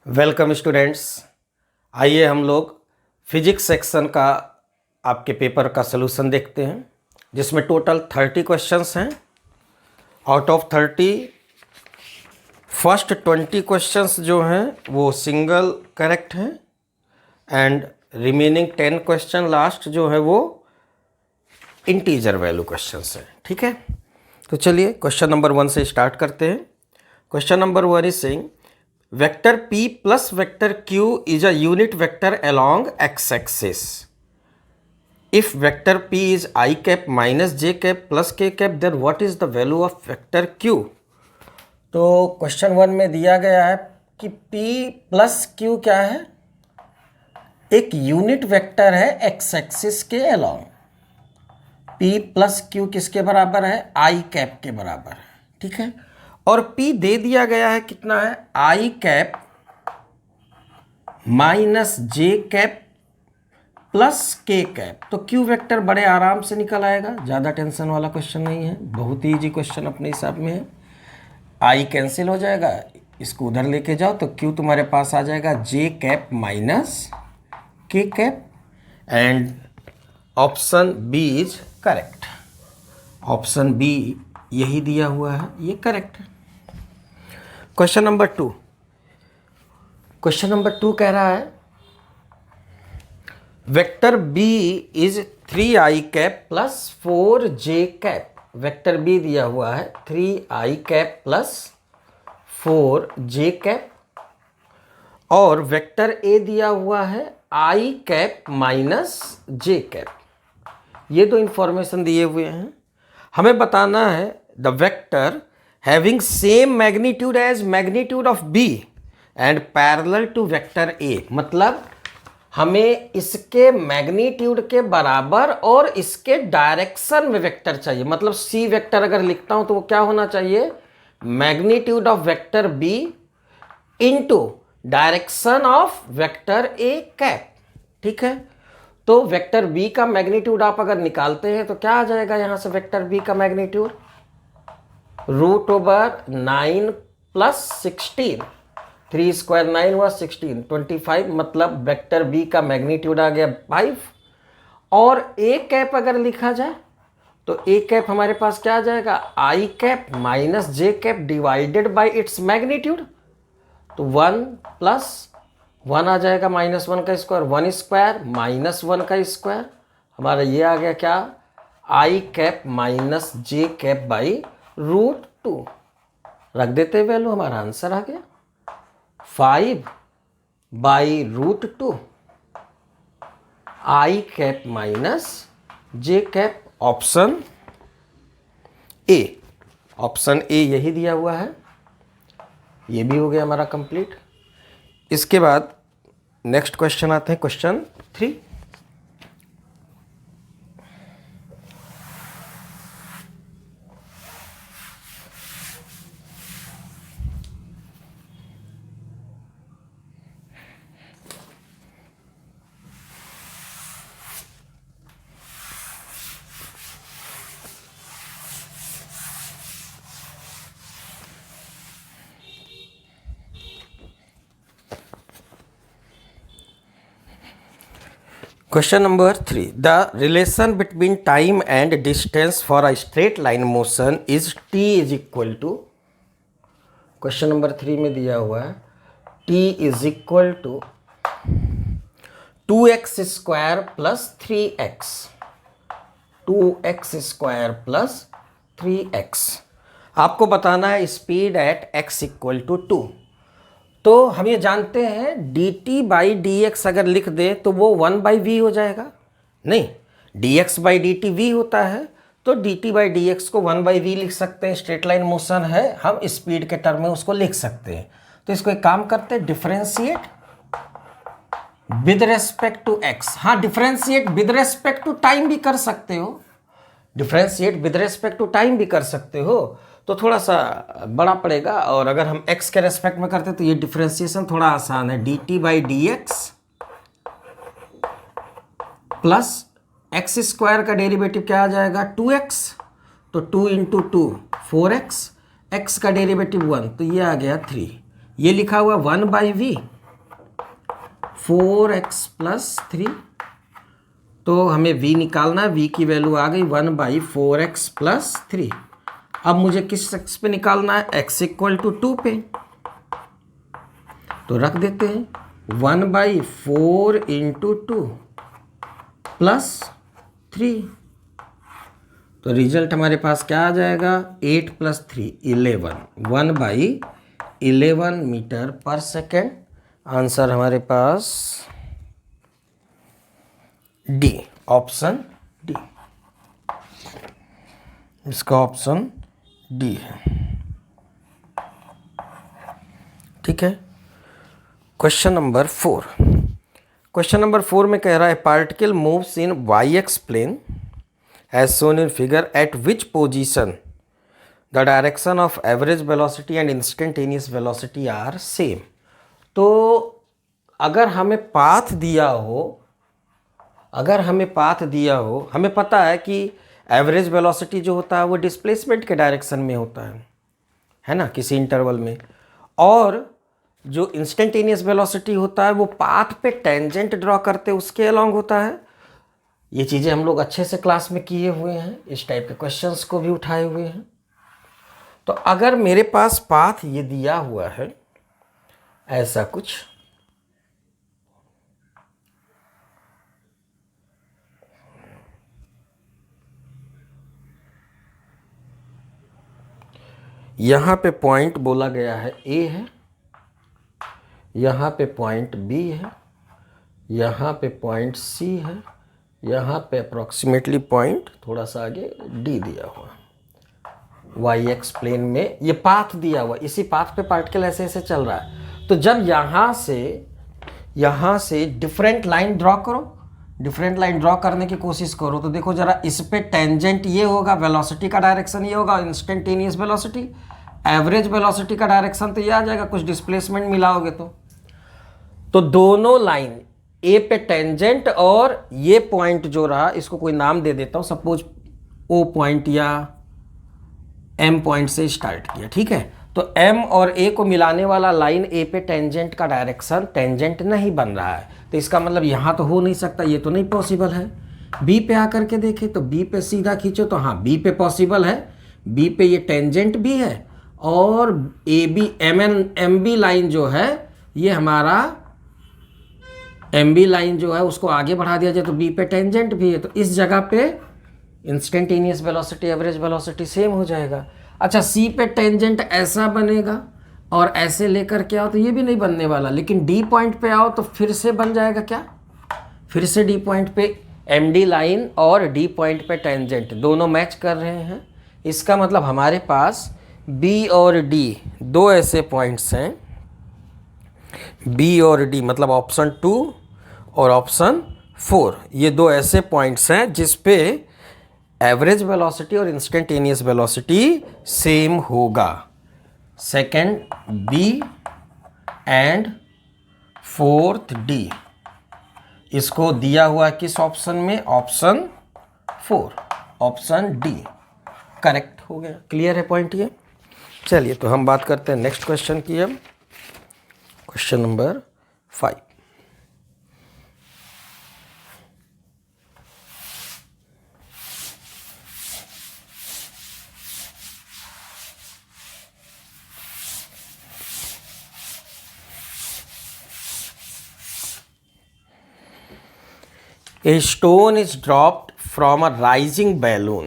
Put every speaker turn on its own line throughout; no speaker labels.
Welcome students. आइए हम लोग फिजिक्स सेक्शन का आपके पेपर का सलूशन देखते हैं, जिसमें टोटल 30 क्वेश्चंस हैं। आउट ऑफ 30 फर्स्ट 20 क्वेश्चंस जो हैं वो सिंगल करेक्ट हैं एंड रिमेनिंग 10 क्वेश्चन लास्ट जो है वो इंटीजर वैल्यू क्वेश्चंस हैं। ठीक है, तो चलिए क्वेश्चन नंबर 1 से स्टार्ट करते हैं। Question number 1 is saying vector p plus vector q is a unit vector along x-axis. If vector p is I cap minus j cap plus k cap, then what is the value of vector q? तो question 1 में दिया गया है कि p plus q क्या है, एक unit vector है एक्स एक्सिस के अलोंग। p प्लस q किसके बराबर है, I कैप के बराबर है। ठीक है, और P दे दिया गया है कितना है, I cap minus j cap plus के कैप। तो Q वेक्टर बड़े आराम से निकल आएगा, ज़्यादा टेंशन वाला क्वेश्चन नहीं है, बहुत ही इजी क्वेश्चन अपने हिसाब में है। I कैंसिल हो जाएगा, इसको उधर लेके जाओ तो Q तुम्हारे पास आ जाएगा J cap minus K cap and option B is correct. Option B यही दिया हुआ है, ये करेक्ट है। क्वेश्चन नंबर 2, क्वेश्चन नंबर 2 कह रहा है vector B is 3i cap plus 4j cap. Vector B दिया हुआ है 3i cap plus 4j cap और वेक्टर ए दिया हुआ है i cap minus j cap. ये दो इंफॉर्मेशन दिए हुए हैं, हमें बताना है the vector having same magnitude as magnitude of B and parallel to vector A. मतलब हमें इसके मैग्नीट्यूड के बराबर और इसके डायरेक्शन में वेक्टर चाहिए। मतलब सी वेक्टर अगर लिखता हूं तो वो क्या होना चाहिए, magnitude of vector B into direction of vector A cap. ठीक है, तो वेक्टर बी का मैग्नीट्यूड आप अगर निकालते हैं तो क्या आ जाएगा, यहां से वेक्टर बी का मैग्नीट्यूड √9 प्लस 16, 3 स्क्वायर 9 हुआ 16, 25। मतलब वेक्टर बी का मैग्नीट्यूड आ गया 5। और ए कैप अगर लिखा जाए तो ए कैप हमारे पास क्या आ जाएगा, i cap minus j cap divided by its magnitude. तो 1 प्लस 1 आ जाएगा -1 का स्क्वायर, 1 स्क्वायर माइनस 1 का स्क्वायर। हमारा ये आ गया क्या, i cap minus j cap by √2। रख देते वैल्यू, हमारा आंसर आ गया 5 by √2 i cap minus j cap. Option A, option A यही दिया हुआ है। ये भी हो गया हमारा कंप्लीट। इसके बाद नेक्स्ट क्वेश्चन आते हैं, question 3। Question number 3. The relation between time and distance for a straight line motion is t is equal to, question number 3 में दिया हुआ है t is equal to 2x square plus 3x, 2x square plus 3x। आपको बताना है speed at x equal to 2। तो हम ये जानते हैं dt बाई डी एक्स अगर लिख दे तो वो 1 बाई वी हो जाएगा। नहीं, dx by D T V होता है, तो dt बाई डी एक्स को 1 बाई वी लिख सकते हैं। स्ट्रेट लाइन मोशन है, हम स्पीड के टर्म में उसको लिख सकते हैं। तो इसको एक काम करते हैं, differentiate with respect to x। हाँ, differentiate with respect to time भी कर सकते हो, differentiate with respect to time भी कर सकते हो, तो थोड़ा सा बड़ा पड़ेगा। और अगर हम x के रेस्पेक्ट में करते तो ये डिफरेंशिएशन थोड़ा आसान है, dt by D x plus x square का डेरिवेटिव क्या आ जाएगा, 2x, तो 2 इंटू 2 4x, x का डेरिवेटिव 1, तो ये आ गया 3। ये लिखा हुआ 1 बाई वी, 4x प्लस 3, तो हमें v निकालना है, v की वैल्यू आ गई 1/4x प्लस 3। अब मुझे किस x पे निकालना है, x इक्वल टू 2 पे, तो रख देते हैं 1/4 इंटू 2 प्लस 3, तो रिजल्ट हमारे पास क्या आ जाएगा, 8 plus 3 11, 1/11 metre per second. Answer हमारे पास डी, ऑप्शन डी, इसका ऑप्शन डी है। ठीक है। क्वेश्चन नंबर 4, क्वेश्चन नंबर 4 में कह रहा है particle moves in Y X plane as shown in figure, at which position the direction of average velocity and instantaneous velocity are same। तो अगर हमें पाथ दिया हो, हमें पता है कि एवरेज वेलोसिटी जो होता है वो डिस्प्लेसमेंट के डायरेक्शन में होता है ना, किसी इंटरवल में, और जो इंस्टेंटेनियस वेलोसिटी होता है वो पाथ पे टेंजेंट ड्रॉ करते उसके अलॉन्ग होता है। ये चीज़ें हम लोग अच्छे से क्लास में किए हुए हैं, इस टाइप के क्वेश्चंस को भी उठाए हुए हैं। तो अगर मेरे पास पाथ ये दिया हुआ है ऐसा कुछ, यहाँ पे पॉइंट बोला गया है A है, यहाँ पे पॉइंट B है, यहाँ पे पॉइंट C है, यहाँ पे अप्रॉक्सीमेटली पॉइंट थोड़ा सा आगे D दिया हुआ, वाई एक्स प्लेन में ये पाथ दिया हुआ, इसी पाथ पे पार्टिकल ऐसे ऐसे चल रहा है। तो जब यहाँ से डिफरेंट लाइन ड्रॉ करो, डिफरेंट लाइन ड्रॉ करने की कोशिश करो, तो देखो जरा, इस पे टेंजेंट ये होगा, वेलोसिटी का डायरेक्शन ये होगा, इंस्टेंटेनियस वेलोसिटी, एवरेज वेलोसिटी का डायरेक्शन तो ये आ जाएगा, कुछ डिस्प्लेसमेंट मिलाओगे तो दोनों लाइन ए पे टेंजेंट, और ये पॉइंट जो रहा इसको कोई नाम दे देता हूं, सपोज ओ पॉइंट या एम पॉइंट से स्टार्ट किया, ठीक है। तो एम और ए को मिलाने वाला लाइन ए पे टेंजेंट का डायरेक्शन टेंजेंट नहीं बन रहा है, तो इसका मतलब यहां तो हो नहीं सकता, ये तो नहीं पॉसिबल है। बी पे आकर के देखे तो बी पे सीधा खींचो तो हाँ बी पे पॉसिबल है, बी पे ये टेंजेंट भी है, और A B M B line जो है ये हमारा एम बी लाइन जो है उसको आगे बढ़ा दिया जाए तो बी पे टेंजेंट भी है, तो इस जगह पे instantaneous velocity average velocity same हो जाएगा। अच्छा, सी पे टेंजेंट ऐसा बनेगा और ऐसे लेकर के आओ तो ये भी नहीं बनने वाला, लेकिन डी पॉइंट पे आओ तो फिर से बन जाएगा क्या, फिर से डी पॉइंट पे एम डी लाइन और डी पॉइंट पे टेंजेंट दोनों मैच कर रहे हैं। इसका मतलब हमारे पास बी और डी दो ऐसे पॉइंट्स हैं, बी और डी मतलब ऑप्शन 2 और ऑप्शन 4, ये दो ऐसे पॉइंट्स हैं जिस पे एवरेज वेलोसिटी और इंस्टेंटेनियस वेलोसिटी सेम होगा। Second B and fourth D, इसको दिया हुआ किस ऑप्शन में, ऑप्शन 4, ऑप्शन डी करेक्ट हो गया। क्लियर है पॉइंट ये। चलिए तो हम बात करते हैं नेक्स्ट क्वेश्चन की। अब question number 5, A stone is dropped from a rising balloon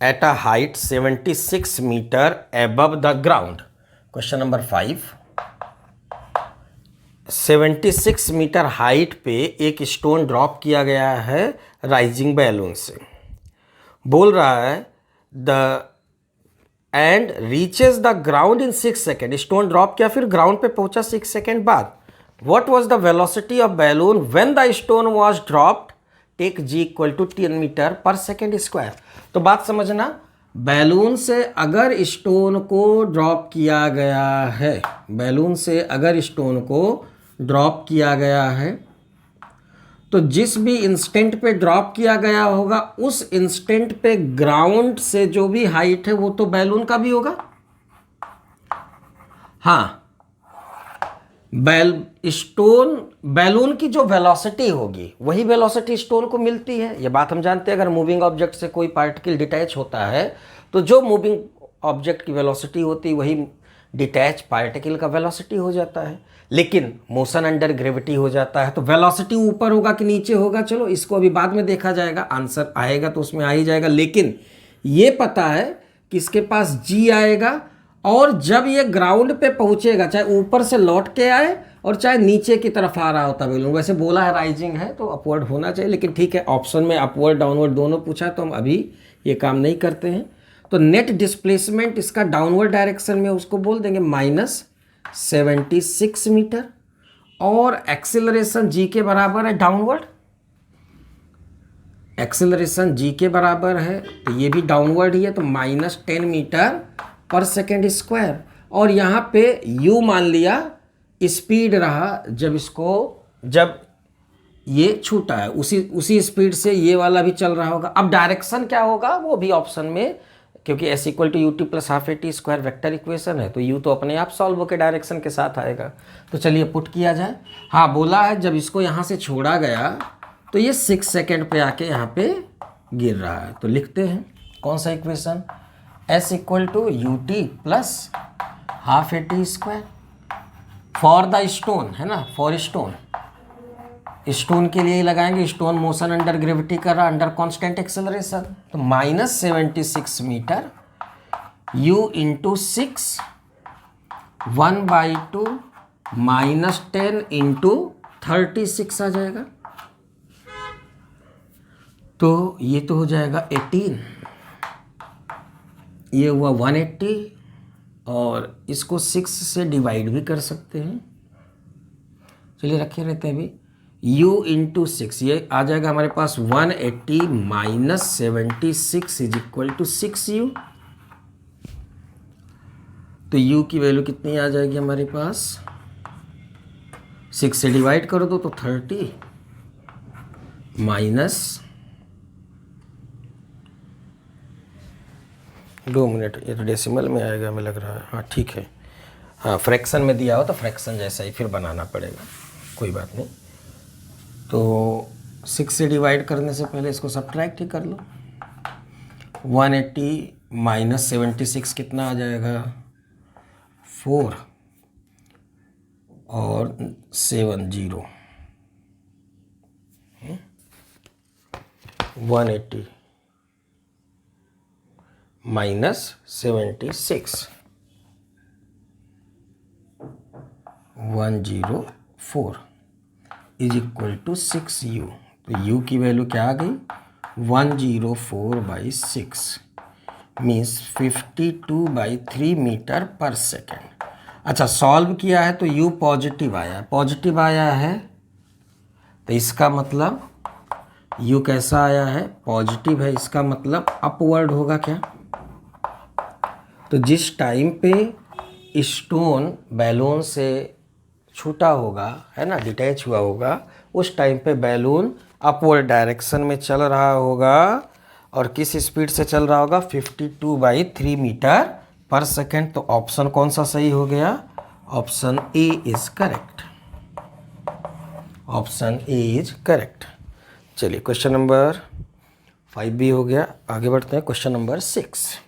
at a height 76 meter above the ground. Question number 5. 76 metre height पे एक स्टोन ड्रॉप किया गया है राइजिंग बैलून से। बोल रहा है the end reaches the ground in 6 second. Stone drop किया फिर ग्राउंड पे पहुंचा 6 सेकेंड बाद। What was the velocity of balloon when the stone was dropped, take g equal to 10 metre per second square. तो बात समझना, बैलून से अगर स्टोन को ड्रॉप किया गया है, बैलून से अगर स्टोन को ड्रॉप किया गया है तो जिस भी इंस्टेंट पे ड्रॉप किया गया होगा उस इंस्टेंट पे ग्राउंड से जो भी हाइट है वो तो बैलून का भी होगा। हाँ, बैलून की जो वेलोसिटी होगी वही वेलोसिटी स्टोन को मिलती है, ये बात हम जानते हैं। अगर मूविंग ऑब्जेक्ट से कोई पार्टिकल डिटैच होता है तो जो मूविंग ऑब्जेक्ट की वेलोसिटी होती है वही डिटैच पार्टिकल का वेलोसिटी हो जाता है। लेकिन मोशन अंडर ग्रेविटी हो जाता है तो वेलोसिटी ऊपर होगा कि नीचे होगा, चलो इसको अभी बाद में देखा जाएगा, आंसर आएगा तो उसमें आ ही जाएगा। लेकिन ये पता है कि इसके पास g आएगा, और जब ये ग्राउंड पे पहुंचेगा, चाहे ऊपर से लौट के आए और चाहे नीचे की तरफ आ रहा होता बैलून, वैसे बोला है राइजिंग है तो अपवर्ड होना चाहिए, लेकिन ठीक है ऑप्शन में अपवर्ड डाउनवर्ड दोनों पूछा तो हम अभी ये काम नहीं करते हैं। तो नेट डिस्प्लेसमेंट इसका डाउनवर्ड डायरेक्शन में उसको बोल देंगे -76 मीटर, और एक्सेलरेशन g के बराबर है डाउनवर्ड, एक्सेलरेशन g के बराबर है तो ये भी डाउनवर्ड ही है, तो -10 मीटर पर सेकेंड स्क्वायर। और यहाँ पे u मान लिया स्पीड रहा जब ये छूटा है, उसी स्पीड से ये वाला भी चल रहा होगा। अब डायरेक्शन क्या होगा वो भी ऑप्शन में, क्योंकि s = ut + ½ at² vector equation है तो u तो अपने आप सॉल्व होकर डायरेक्शन के साथ आएगा। तो चलिए पुट किया जाए। हाँ, बोला है जब इसको यहाँ से छोड़ा गया तो ये 6 सेकेंड पे आके यहाँ पे गिर रहा है, तो लिखते हैं कौन सा equation, s = ut + ½ at² for the stone, है ना, फॉर स्टोन के लिए ही लगाएंगे। स्टोन मोशन अंडर ग्रेविटी कर रहा, अंडर कांस्टेंट एक्सेलरेशन, तो -76 मीटर u × 6 1/2 -10 × 36 आ जाएगा। तो ये तो हो जाएगा 18, ये हुआ 180, और इसको 6 से डिवाइड भी कर सकते हैं। चलिए रखे रहते हैं अभी, u × 6 ये आ जाएगा हमारे पास 180 - 76 = 6u। तो u की वैल्यू कितनी आ जाएगी हमारे पास, 6 से डिवाइड कर दो तो 30 माइनस 2 मिनट, ये तो डेसिमल में आएगा हमें लग रहा है। हाँ ठीक है, हाँ फ्रैक्शन में दिया हो तो फ्रैक्शन जैसा ही फिर बनाना पड़ेगा, कोई बात नहीं। तो 6 से डिवाइड करने से पहले इसको सब्ट्रैक्ट ही कर लो। 180 - 76 कितना आ जाएगा, 4 और 7 0, 180 - 76 104 = 6u। तो u की वैल्यू क्या आ गई, 104/6 मीन्स 52/3 मीटर पर सेकेंड। अच्छा, सॉल्व किया है तो u पॉजिटिव आया है, तो इसका मतलब u कैसा आया है, पॉजिटिव है, इसका मतलब अपवर्ड होगा क्या। तो जिस टाइम पे स्टोन बैलून से छूटा होगा, है ना, डिटैच हुआ होगा, उस टाइम पे बैलून अपवर्ड डायरेक्शन में चल रहा होगा, और किस स्पीड से चल रहा होगा, 52/3 मीटर पर सेकेंड। तो ऑप्शन कौन सा सही हो गया, option A is correct, option A is correct. चलिए क्वेश्चन नंबर 5 भी हो गया, आगे बढ़ते हैं question number 6।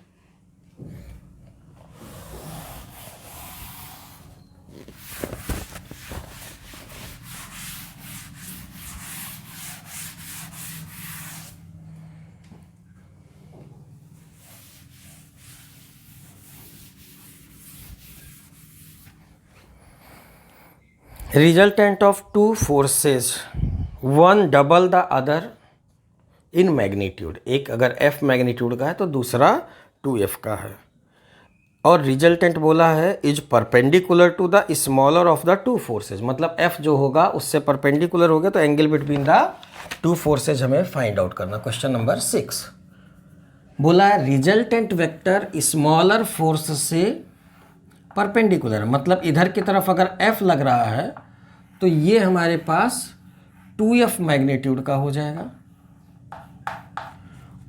Resultant of two forces, one double the other in magnitude, एक अगर f मैग्नीट्यूड का है तो दूसरा 2f का है, और रिजल्टेंट बोला है is perpendicular to the smaller of the two forces, मतलब f जो होगा उससे परपेंडिकुलर हो गया, तो angle between the two forces हमें फाइंड आउट करना। क्वेश्चन नंबर 6 बोला है रिजल्टेंट वेक्टर स्मॉलर फोर्स से परपेंडिकुलर, मतलब इधर की तरफ अगर f लग रहा है तो ये हमारे पास 2f मैग्नीट्यूड का हो जाएगा,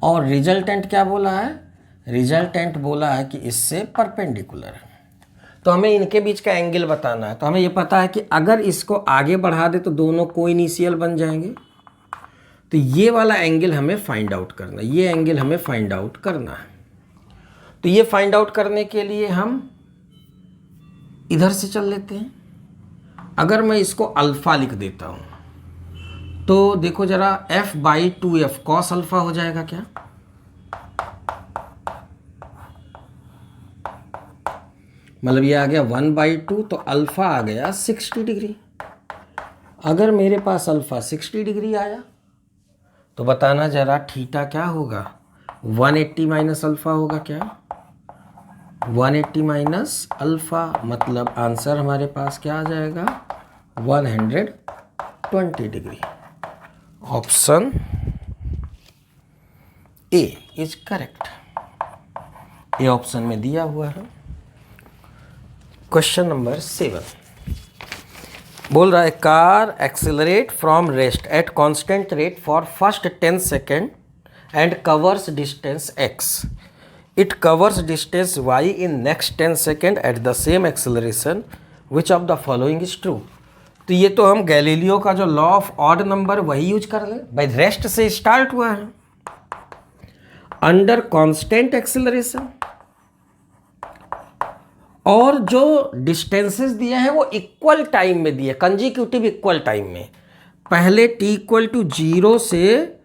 और रिजल्टेंट क्या बोला है, रिजल्टेंट बोला है कि इससे परपेंडिकुलर है। तो तो हमें इनके बीच का एंगल बताना है। तो हमें ये पता है कि अगर इसको आगे बढ़ा दे तो दोनों को इनिशियल बन जाएंगे। तो ये वाला एंगल हमें फाइंड आउट करना है, ये एंगल हमें फाइंड आउट करना है। तो ये फाइंड आउट करने के लिए हम इधर से चल लेते हैं। अगर मैं इसको अल्फा लिख देता हूँ तो देखो जरा, f/2f कॉस अल्फा हो जाएगा क्या? मतलब ये आ गया 1/2, तो अल्फा आ गया 60 डिग्री। अगर मेरे पास अल्फा 60 डिग्री आया तो बताना जरा थीटा क्या होगा? 180 माइनस अल्फा होगा क्या? 180 माइनस अल्फा, मतलब आंसर हमारे पास क्या आ जाएगा? 120 degree. Option A is correct. ये ऑप्शन में दिया हुआ है। क्वेश्चन नंबर 7 बोल रहा है, car accelerate from rest at constant rate for first 10 second and covers distance x. It covers distance y in next 10 second at the same acceleration, which of the following is true? तो ये तो हम Galileo का जो law of odd number वही use कर ले भाई। रेस्ट से स्टार्ट हुआ है अंडर कांस्टेंट एक्सेलरेशन, और जो डिस्टेंसेस दिए हैं वो इक्वल टाइम में दिए, कंजिक्यूटिव इक्वल टाइम में। पहले t=0 से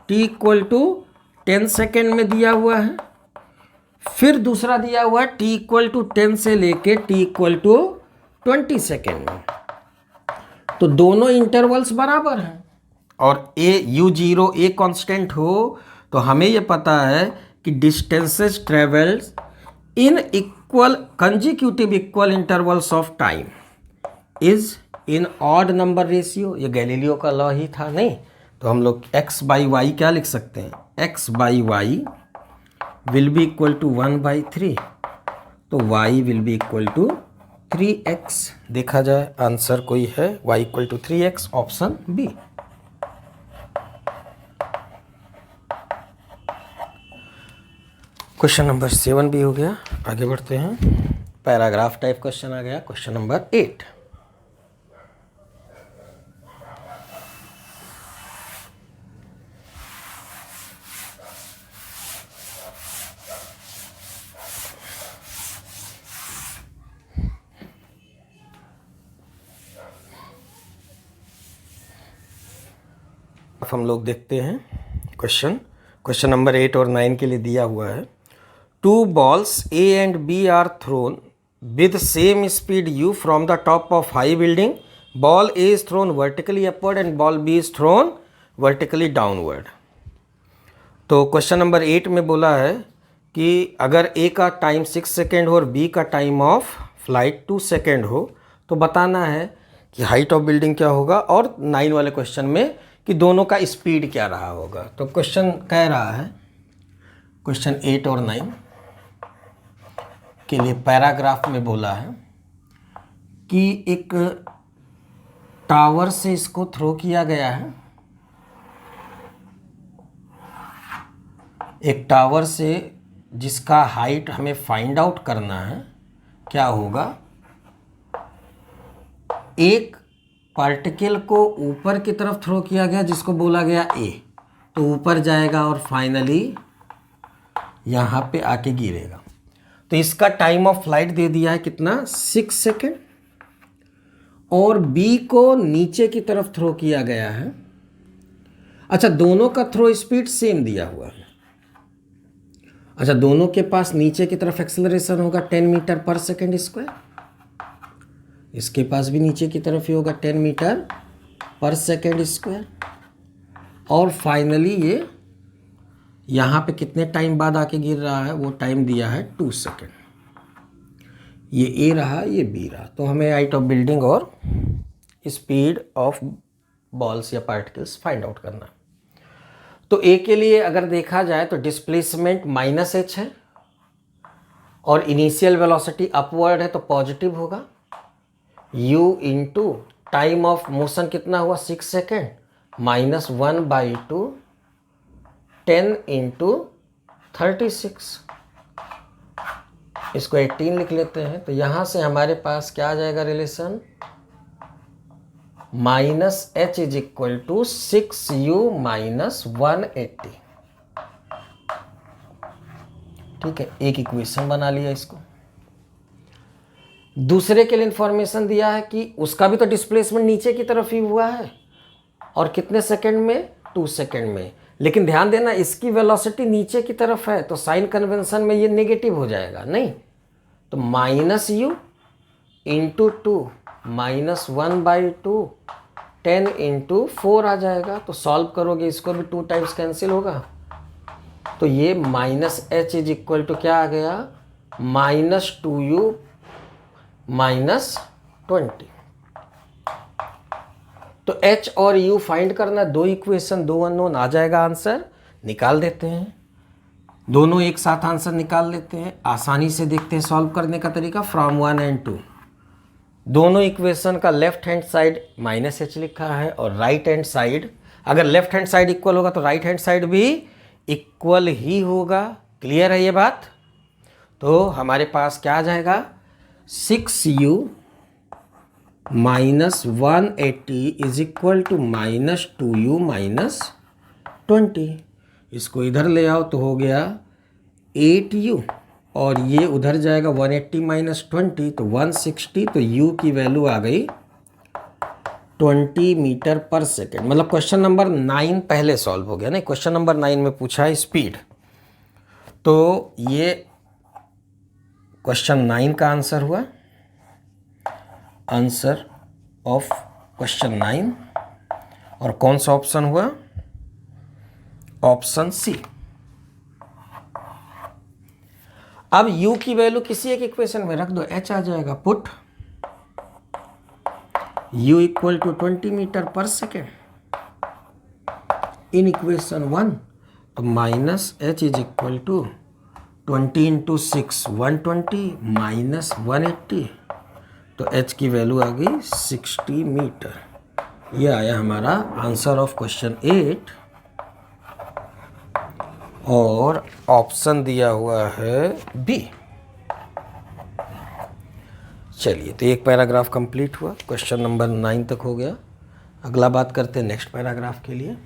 t=10 सेकेंड में दिया हुआ है, फिर दूसरा दिया हुआ है t=10 से लेके t=20 सेकेंड में। तो दोनों इंटरवल्स बराबर हैं, और u0 ए कांस्टेंट हो तो हमें ये पता है कि distances travels in equal consecutive equal intervals of time is in odd number ratio. ये गैलीलियो का लॉ ही था नहीं? तो हम लोग x/y क्या लिख सकते हैं? x/y will be equal to 1/3, तो y will be equal to 3x। देखा जाए आंसर कोई है, y equal to 3x, option B. Question number 7 भी हो गया। आगे बढ़ते हैं। पैराग्राफ टाइप क्वेश्चन आ गया। क्वेश्चन नंबर 8, हम लोग देखते हैं क्वेश्चन नंबर 8 और 9 के लिए दिया हुआ है। 2 balls A and B are thrown with same speed u from the top of high building. Ball A is thrown vertically upward and ball B is thrown vertically downward. तो question number 8 में बोला है कि अगर A का time 6 second हो और B का टाइम ऑफ फ्लाइट 2 सेकेंड हो तो बताना है कि हाइट ऑफ बिल्डिंग क्या होगा, और 9 वाले क्वेश्चन में कि दोनों का स्पीड क्या रहा होगा। तो क्वेश्चन कह रहा है, क्वेश्चन 8 और 9 के लिए पैराग्राफ में बोला है कि एक टावर से इसको थ्रो किया गया है। एक टावर से जिसका हाइट हमें फाइंड आउट करना है क्या होगा। एक पार्टिकल को ऊपर की तरफ थ्रो किया गया जिसको बोला गया ए, तो ऊपर जाएगा और फाइनली यहाँ पे आके गिरेगा। तो इसका टाइम ऑफ फ्लाइट दे दिया है कितना, 6 सेकेंड। और बी को नीचे की तरफ थ्रो किया गया है। अच्छा, दोनों का थ्रो स्पीड सेम दिया हुआ है। अच्छा, दोनों के पास नीचे की तरफ एक्सेलरेशन होगा 10 मीटर पर सेकेंड स्क्वायर। इसके पास भी नीचे की तरफ ही होगा 10 मीटर पर सेकेंड स्क्वायर। और फाइनली ये यहाँ पे कितने टाइम बाद आके गिर रहा है, वो टाइम दिया है 2 सेकेंड। ये ए रहा, ये बी रहा। तो हमें हाइट ऑफ बिल्डिंग और स्पीड ऑफ बॉल्स या पार्टिकल्स फाइंड आउट करना है। तो ए के लिए अगर देखा जाए तो डिस्प्लेसमेंट -h है और इनिशियल वेलोसिटी अपवर्ड है तो पॉजिटिव होगा। u into time of motion कितना हुआ 6 सेकेंड -1/2 10 इंटू 36 इसको 18 लिख लेते हैं। तो यहाँ से हमारे पास क्या आ जाएगा relation, -h is equal to 6u minus 180। ठीक है, एक इक्वेशन बना लिया इसको। दूसरे के लिए इंफॉर्मेशन दिया है कि उसका भी तो डिस्प्लेसमेंट नीचे की तरफ ही हुआ है, और कितने सेकंड में, 2 सेकंड में। लेकिन ध्यान देना इसकी वेलोसिटी नीचे की तरफ है, तो साइन कन्वेंशन में ये नेगेटिव हो जाएगा, नहीं तो -u इंटू 2 -1/2 10 इंटू 4 आ जाएगा। तो सॉल्व करोगे इसको भी 2 टाइम्स कैंसिल होगा, तो ये -h इज इक्वल टू क्या आ गया, -2u -20। तो h और u फाइंड करना, 2 इक्वेशन 2 अननोन, आ जाएगा आंसर। निकाल देते हैं, दोनों एक साथ आंसर निकाल लेते हैं। आसानी से देखते हैं सॉल्व करने का तरीका, फ्रॉम 1 एंड 2। दोनों इक्वेशन का लेफ्ट हैंड साइड -h लिखा है, और राइट हैंड साइड, अगर लेफ्ट हैंड साइड इक्वल होगा तो राइट हैंड साइड भी इक्वल ही होगा। क्लियर है ये बात? तो हमारे पास क्या आ जाएगा, 6u minus 180 is equal to -2u -20। इसको इधर ले आओ तो हो गया 8u, और ये उधर जाएगा 180 -20 तो 160। तो u की वैल्यू आ गई 20 मीटर पर सेकेंड। मतलब क्वेश्चन नंबर 9 पहले सॉल्व हो गया ना। क्वेश्चन नंबर 9 में पूछा है स्पीड, तो ये क्वेश्चन 9 का आंसर हुआ, आंसर ऑफ क्वेश्चन 9। और कौन सा ऑप्शन हुआ, ऑप्शन सी। अब u की वैल्यू किसी एक इक्वेशन में रख दो, h आ जाएगा। Put u equal to 20 metre per second in equation 1, तो -h is equal to 20 into 6 120 minus 180, तो h की वैल्यू आ गई 60 मीटर। ये आया हमारा आंसर ऑफ क्वेश्चन 8। और ऑप्शन दिया हुआ है बी। चलिए, तो एक पैराग्राफ कंप्लीट हुआ, क्वेश्चन नंबर 9 तक हो गया। अगला बात करते हैं नेक्स्ट पैराग्राफ के लिए।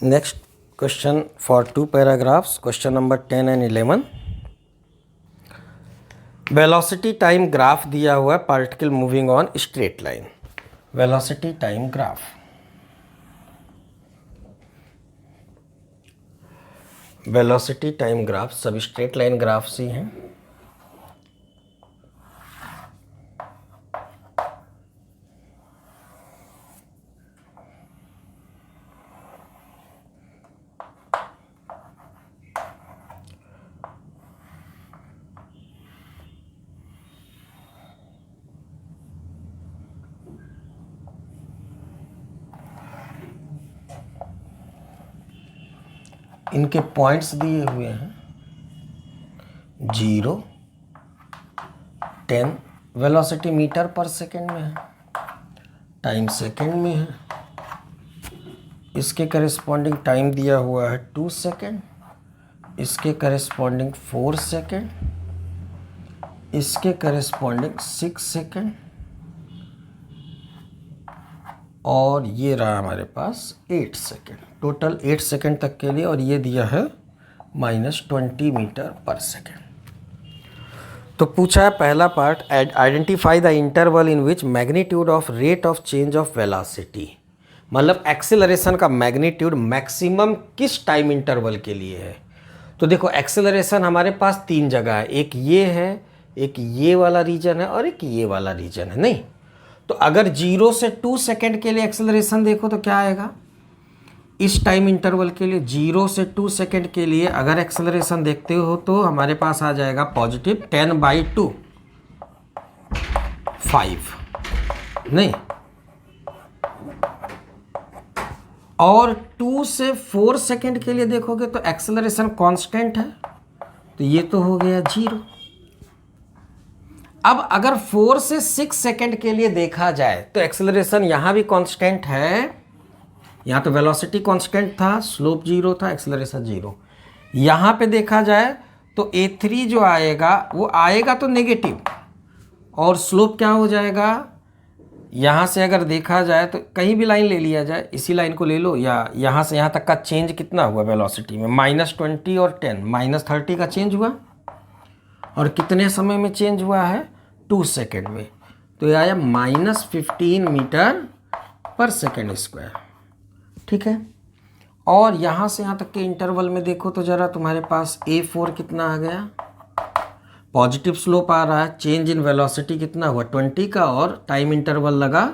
Next question for 2 paragraphs, question number 10 and 11। Velocity time graph दिया हुआ है, particle moving on straight line. Velocity time graph, velocity time graph सब स्ट्रेट लाइन ग्राफ्स ही हैं। इनके पॉइंट्स दिए हुए हैं 0, 10, वेलोसिटी मीटर पर सेकेंड में है, टाइम सेकेंड में है। इसके करेस्पॉन्डिंग टाइम दिया हुआ है 2 सेकेंड, इसके करेस्पॉन्डिंग 4 सेकेंड, इसके करेस्पॉन्डिंग 6 सेकेंड, और ये रहा हमारे पास 8 सेकेंड। टोटल 8 सेकेंड तक के लिए, और ये दिया है -20 मीटर पर सेकेंड। तो पूछा है पहला part, identify the interval in which magnitude of rate of change of velocity, मतलब एक्सेलरेशन का मैग्नीट्यूड मैक्सिमम किस टाइम इंटरवल के लिए है। तो देखो एक्सेलरेशन हमारे पास 3 जगह है, एक ये है, एक ये वाला रीजन है, और एक ये वाला रीजन है, नहीं। तो अगर 0 से 2 सेकेंड के लिए एक्सेलरेशन देखो तो क्या आएगा, इस टाइम इंटरवल के लिए 0 से 2 सेकेंड के लिए अगर एक्सेलरेशन देखते हो तो हमारे पास आ जाएगा पॉजिटिव 10/2। 5 नहीं, और 2 से 4 सेकेंड के लिए देखोगे तो एक्सेलरेशन कांस्टेंट है, तो ये तो हो गया 0। अब अगर 4 से 6 सेकेंड के लिए देखा जाए तो एक्सेलरेशन यहाँ भी कांस्टेंट है, यहाँ तो वेलोसिटी कांस्टेंट था, स्लोप 0 था, एक्सेलरेशन 0। यहाँ पे देखा जाए तो a3 जो आएगा वो आएगा तो नेगेटिव, और स्लोप क्या हो जाएगा, यहाँ से अगर देखा जाए तो कहीं भी लाइन ले लिया जाए, इसी लाइन को ले लो, या यहाँ से यहाँ तक का चेंज कितना हुआ वेलोसिटी में, -20 और 10, -30 का चेंज हुआ, और कितने समय में चेंज हुआ है, 2 सेकेंड में, तो ये आया -15 मीटर पर सेकेंड स्क्वायर। ठीक है, और यहाँ से यहाँ तक के इंटरवल में देखो तो ज़रा तुम्हारे पास a4 कितना आ गया, पॉजिटिव स्लोप आ रहा है, चेंज इन वेलोसिटी कितना हुआ 20 का, और टाइम इंटरवल लगा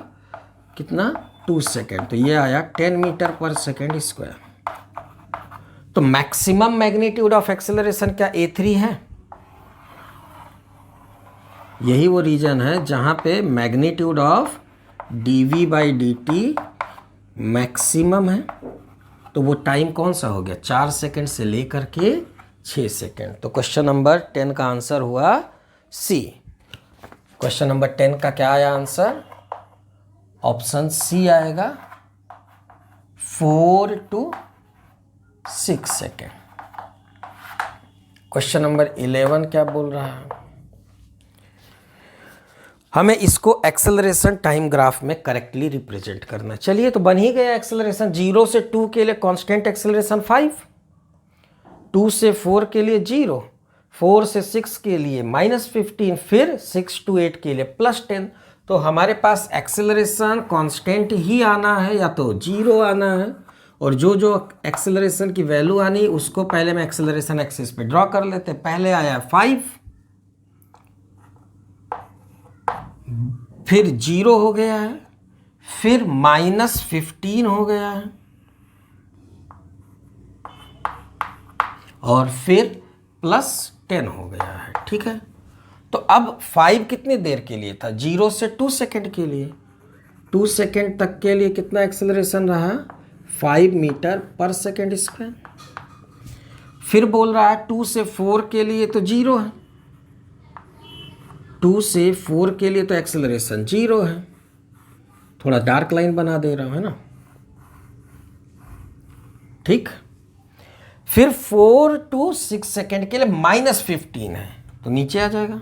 कितना 2 सेकेंड, तो ये आया 10 मीटर पर सेकेंड स्क्वायर। तो मैक्सिमम मैग्नीट्यूड ऑफ एक्सेलरेशन क्या a3 है, यही वो रीजन है जहाँ पे मैग्नीट्यूड ऑफ dv/dt मैक्सिमम है, तो वो टाइम कौन सा हो गया, 4 सेकेंड से लेकर के 6 सेकेंड। तो क्वेश्चन नंबर 10 का आंसर हुआ सी। क्वेश्चन नंबर 10 का क्या आया आंसर, ऑप्शन सी आएगा, 4 to 6 सेकेंड। क्वेश्चन नंबर 11 क्या बोल रहा है, हमें इसको एक्सेलरेशन टाइम ग्राफ में करेक्टली रिप्रेजेंट करना। चलिए, तो बन ही गया एक्सेलरेशन। 0 से 2 के लिए कांस्टेंट एक्सेलरेशन 5, 2 से 4 के लिए 0, 4 से 6 के लिए -15, फिर 6 to 8 के लिए +10। तो हमारे पास एक्सेलरेशन कांस्टेंट ही आना है या तो 0 आना है, और जो जो एक्सेलरेशन की वैल्यू आनी उसको पहले मैं एक्सेलरेशन एक्सिस पे ड्रॉ कर लेते। पहले आया 5, फिर 0 हो गया है, फिर -15 हो गया है, और फिर +10 हो गया है। ठीक है, तो अब 5 कितनी देर के लिए था, 0 से 2 सेकेंड के लिए, 2 सेकेंड तक के लिए कितना एक्सेलरेशन रहा, 5 मीटर पर सेकेंड स्क्वायर। फिर बोल रहा है 2 से 4 के लिए तो 0 है, 2 से 4 के लिए तो एक्सेलरेशन 0 है, थोड़ा डार्क लाइन बना दे रहा हूं, है ना। ठीक, फिर 4 to 6 सेकेंड के लिए -15 है, तो नीचे आ जाएगा,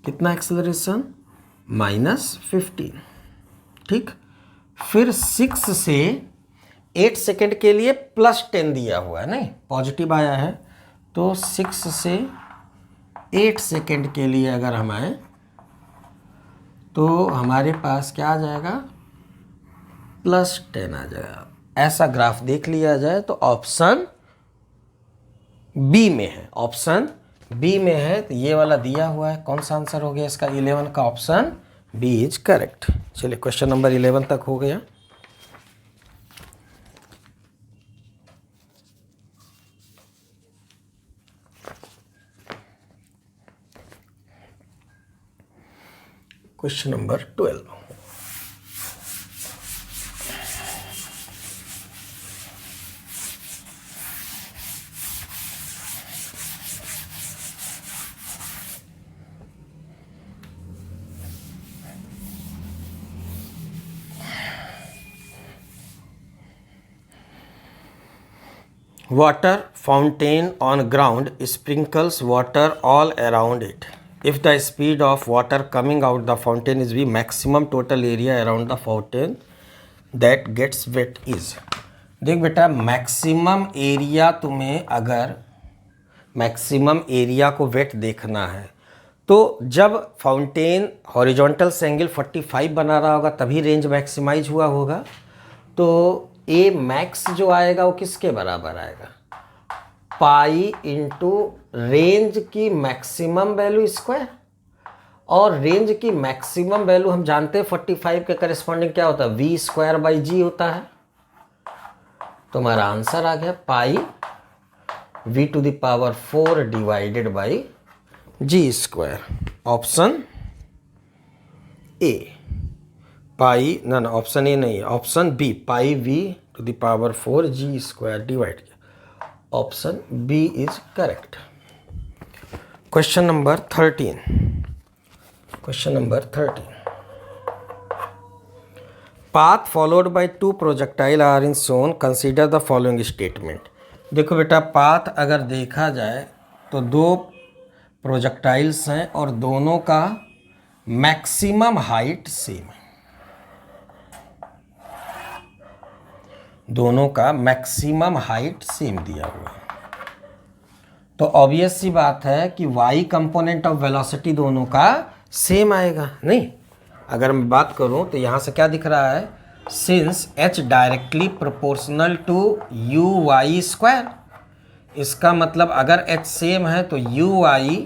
कितना एक्सेलरेशन, -15। ठीक, फिर 6 से 8 सेकेंड के लिए +10 दिया हुआ है, नहीं पॉजिटिव आया है, तो 6 से 8 सेकेंड के लिए अगर हम आए तो हमारे पास क्या आ जाएगा, +10 आ जाएगा। ऐसा ग्राफ देख लिया जाए तो ऑप्शन बी में है, ऑप्शन बी में है, तो ये वाला दिया हुआ है। कौन सा आंसर हो गया इसका, 11 का ऑप्शन बी इज करेक्ट। चलिए, क्वेश्चन नंबर 11 तक हो गया। Question number 12, water fountain on ground sprinkles water all around it. If the speed of water coming out the fountain is v, maximum total area around the fountain that gets wet is। देख बेटा, maximum area तुम्हें अगर maximum area को wait देखना है तो जब fountain horizontal से एंगल 45 बना रहा होगा तभी रेंज मैक्सिमाइज हुआ होगा। तो ए मैक्स जो आएगा वो किसके बराबर आएगा, पाई इंटू रेंज की मैक्सिमम वैल्यू स्क्वायर, और रेंज की मैक्सिमम वैल्यू हम जानते हैं 45 के करेस्पॉन्डिंग क्या होता है, v²/g होता है। तो हमारा आंसर आ गया pi v to the power 4 divided by g square. Option A pi, ना ऑप्शन ए नहीं है, option B pi v to the power 4 g square divide किया। Option B is correct. Question number 13। Question number 13। Path followed by two projectile are in shown, consider the following statement. देखो बेटा, path अगर देखा जाए तो दो projectiles हैं और दोनों का मैक्सिमम हाइट सेम है। दोनों का मैक्सिमम हाइट सेम दिया हुआ है, तो ऑब्वियस सी बात है कि y कंपोनेंट ऑफ वेलोसिटी दोनों का सेम आएगा। नहीं, अगर मैं बात करूं तो यहां से क्या दिख रहा है, since h directly proportional to u y square, इसका मतलब अगर h सेम है तो u y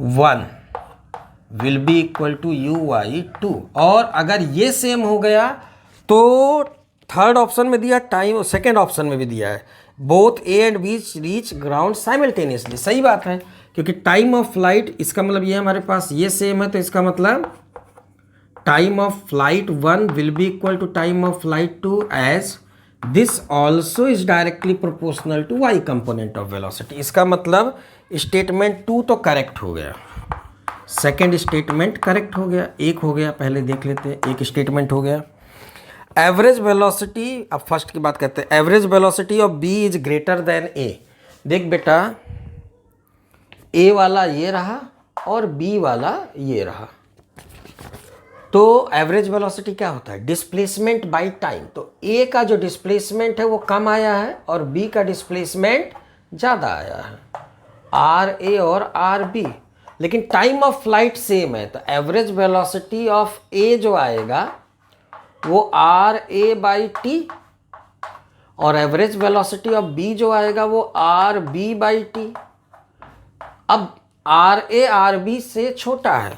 1 will be equal to u y 2, और अगर ये सेम हो गया तो थर्ड ऑप्शन में दिया टाइम, सेकेंड ऑप्शन में भी दिया है both A and B reach ground simultaneously. सही बात है, क्योंकि टाइम ऑफ फ्लाइट, इसका मतलब ये हमारे पास ये सेम है, तो इसका मतलब time of flight 1 will be equal to time of flight 2 as this also is directly proportional to y component of velocity. इसका मतलब स्टेटमेंट 2 तो करेक्ट हो गया, सेकेंड स्टेटमेंट करेक्ट हो गया, एक हो गया, पहले देख लेते हैं, एक स्टेटमेंट हो गया। एवरेज वेलोसिटी, अब फर्स्ट की बात करते हैं, average velocity of B is greater than A. देख बेटा, ए वाला ये रहा और बी वाला ये रहा, तो एवरेज वेलोसिटी क्या होता है, डिस्प्लेसमेंट बाय टाइम। तो ए का जो डिस्प्लेसमेंट है वो कम आया है और बी का डिस्प्लेसमेंट ज़्यादा आया है, आर ए और आर बी, लेकिन टाइम ऑफ फ्लाइट सेम है, तो एवरेज वेलोसिटी ऑफ ए जो आएगा वो आर ए बाई टी, और एवरेज वेलोसिटी ऑफ बी जो आएगा वो आर बी बाई टी। अब आर ए आर बी से छोटा है,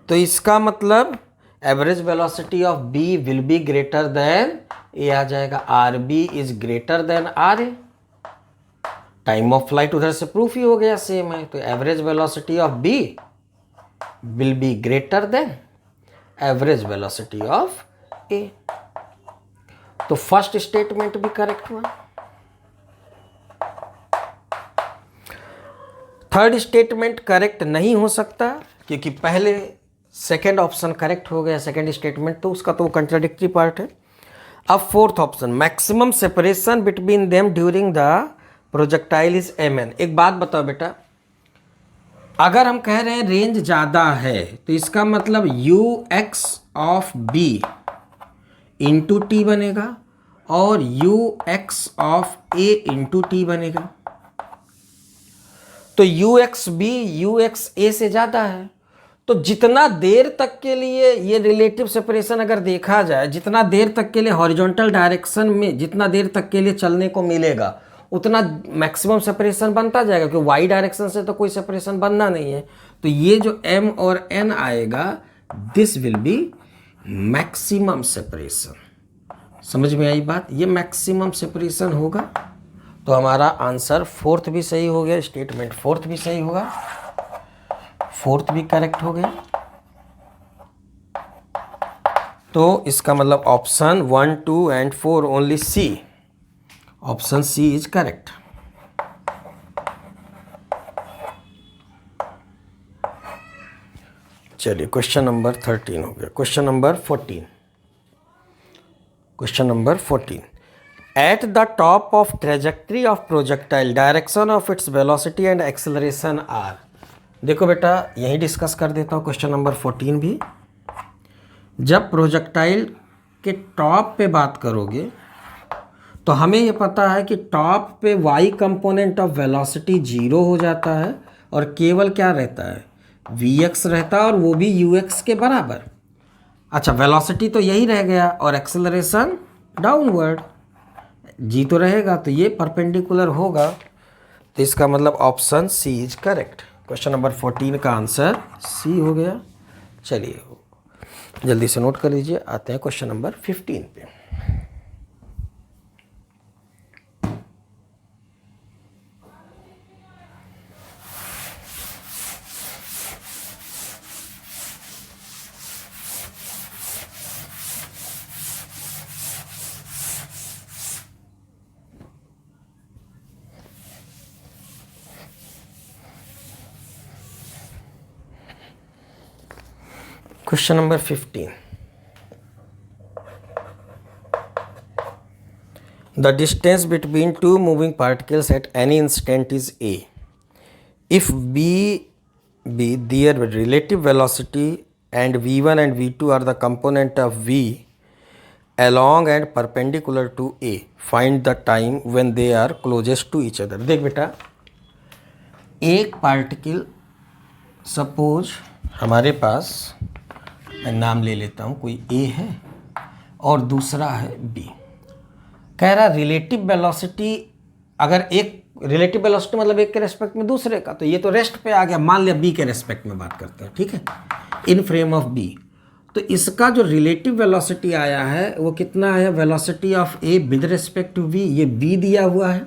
तो इसका मतलब average velocity of B will be greater than A आ जाएगा, R B is greater than R A. Time of flight उधर से प्रूफ ही हो गया सेम है, तो average velocity of B will be greater than average velocity of A. तो फर्स्ट स्टेटमेंट भी करेक्ट हुआ। थर्ड स्टेटमेंट करेक्ट नहीं हो सकता, क्योंकि पहले सेकेंड ऑप्शन करेक्ट हो गया, सेकेंड स्टेटमेंट, तो उसका तो कंट्राडिक्टरी पार्ट है। अब fourth option, maximum separation between them during the projectile is mn। एक बात बताओ बेटा, अगर हम कह रहे हैं रेंज ज़्यादा है तो इसका मतलब u x of B into t बनेगा और u x of A into t बनेगा। तो u x B u x A से ज़्यादा है, तो जितना देर तक के लिए ये रिलेटिव सेपरेशन अगर देखा जाए, जितना देर तक के लिए हॉरिजॉन्टल डायरेक्शन में जितना देर तक के लिए चलने को मिलेगा उतना मैक्सिमम सेपरेशन बनता जाएगा, क्योंकि वाई डायरेक्शन से तो कोई सेपरेशन बनना नहीं है। तो ये जो m और n आएगा, this will be maximum separation. समझ में आई बात, ये मैक्सिमम सेपरेशन होगा। तो हमारा आंसर फोर्थ भी सही हो गया, स्टेटमेंट फोर्थ भी सही होगा, फोर्थ भी करेक्ट हो गया। तो इसका मतलब option 1, 2 and 4 only C, option C is correct. चलिए क्वेश्चन नंबर 13 हो गया। Question number 14। Question number 14, at the top of trajectory of projectile direction of its velocity and acceleration are. देखो बेटा, यही डिस्कस कर देता हूँ क्वेश्चन नंबर 14 भी। जब प्रोजेक्टाइल के टॉप पे बात करोगे तो हमें ये पता है कि टॉप पे y कंपोनेंट ऑफ वेलोसिटी 0 हो जाता है और केवल क्या रहता है, vx रहता है, और वो भी ux के बराबर। अच्छा, वेलोसिटी तो यही रह गया और एक्सेलरेशन डाउनवर्ड, g तो रहेगा, तो ये परपेंडिकुलर होगा। तो इसका मतलब option C is correct. Question number 14 का आंसर सी हो गया। चलिए जल्दी से नोट कर लीजिए, आते हैं क्वेश्चन नंबर 15 पे। Question number 15. The distance between two moving particles at any instant is a. If b be their relative velocity and v1 and v2 are the component of v along and perpendicular to a, find the time when they are closest to each other. देख बेटा, एक particle suppose हमारे पास, मैं नाम ले लेता हूँ, कोई ए है और दूसरा है बी. कह रहा रिलेटिव वेलोसिटी, अगर एक रिलेटिव वेलोसिटी मतलब एक के रेस्पेक्ट में दूसरे का, तो ये तो रेस्ट पे आ गया. मान लिया बी के रेस्पेक्ट में बात करते हैं, ठीक है, इन फ्रेम ऑफ बी. तो इसका जो रिलेटिव वेलोसिटी आया है वो कितना है, velocity of A with respect to B, ये बी दिया हुआ है.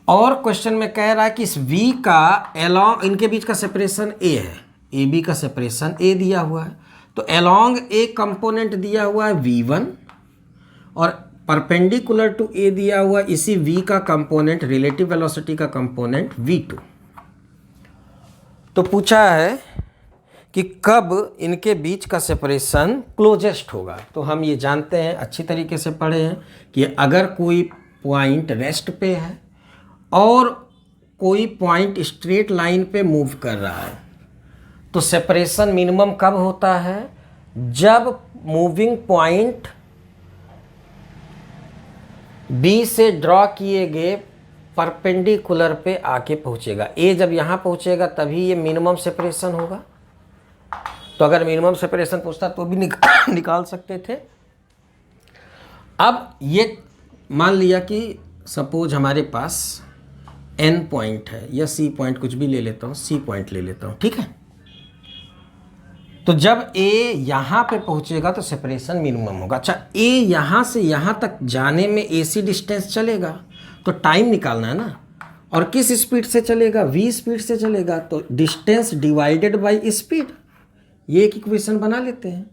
और क्वेश्चन में कह रहा है कि इस v का एलॉन्ग, इनके बीच का सेपरेशन a है, ए बी का सेपरेशन a दिया हुआ है. तो एलॉन्ग a कंपोनेंट दिया हुआ है v1 और परपेंडिकुलर टू a दिया हुआ इसी v का कंपोनेंट, रिलेटिव वेलोसिटी का कंपोनेंट v2. तो पूछा है कि कब इनके बीच का सेपरेशन क्लोजेस्ट होगा. तो हम ये जानते हैं, अच्छी तरीके से पढ़े हैं, कि अगर कोई पॉइंट रेस्ट पे है और कोई पॉइंट स्ट्रेट लाइन पे मूव कर रहा है, तो सेपरेशन मिनिमम कब होता है, जब मूविंग पॉइंट बी से ड्रॉ किए गए परपेंडिकुलर पे आके पहुंचेगा. ए जब यहाँ पहुंचेगा तभी ये मिनिमम सेपरेशन होगा. तो अगर मिनिमम सेपरेशन पूछता तो भी निकाल सकते थे. अब ये मान लिया कि सपोज हमारे पास एन पॉइंट है या सी पॉइंट, कुछ भी ले लेता हूँ, सी पॉइंट ले लेता हूँ, ठीक है. तो जब ए यहाँ पे पहुँचेगा तो सेपरेशन मिनिमम होगा. अच्छा, ए यहाँ से यहाँ तक जाने में ए सी डिस्टेंस चलेगा, तो टाइम निकालना है ना. और किस स्पीड से चलेगा, वी स्पीड से चलेगा. तो डिस्टेंस डिवाइडेड बाय स्पीड, ये एक इक्वेशन बना लेते हैं.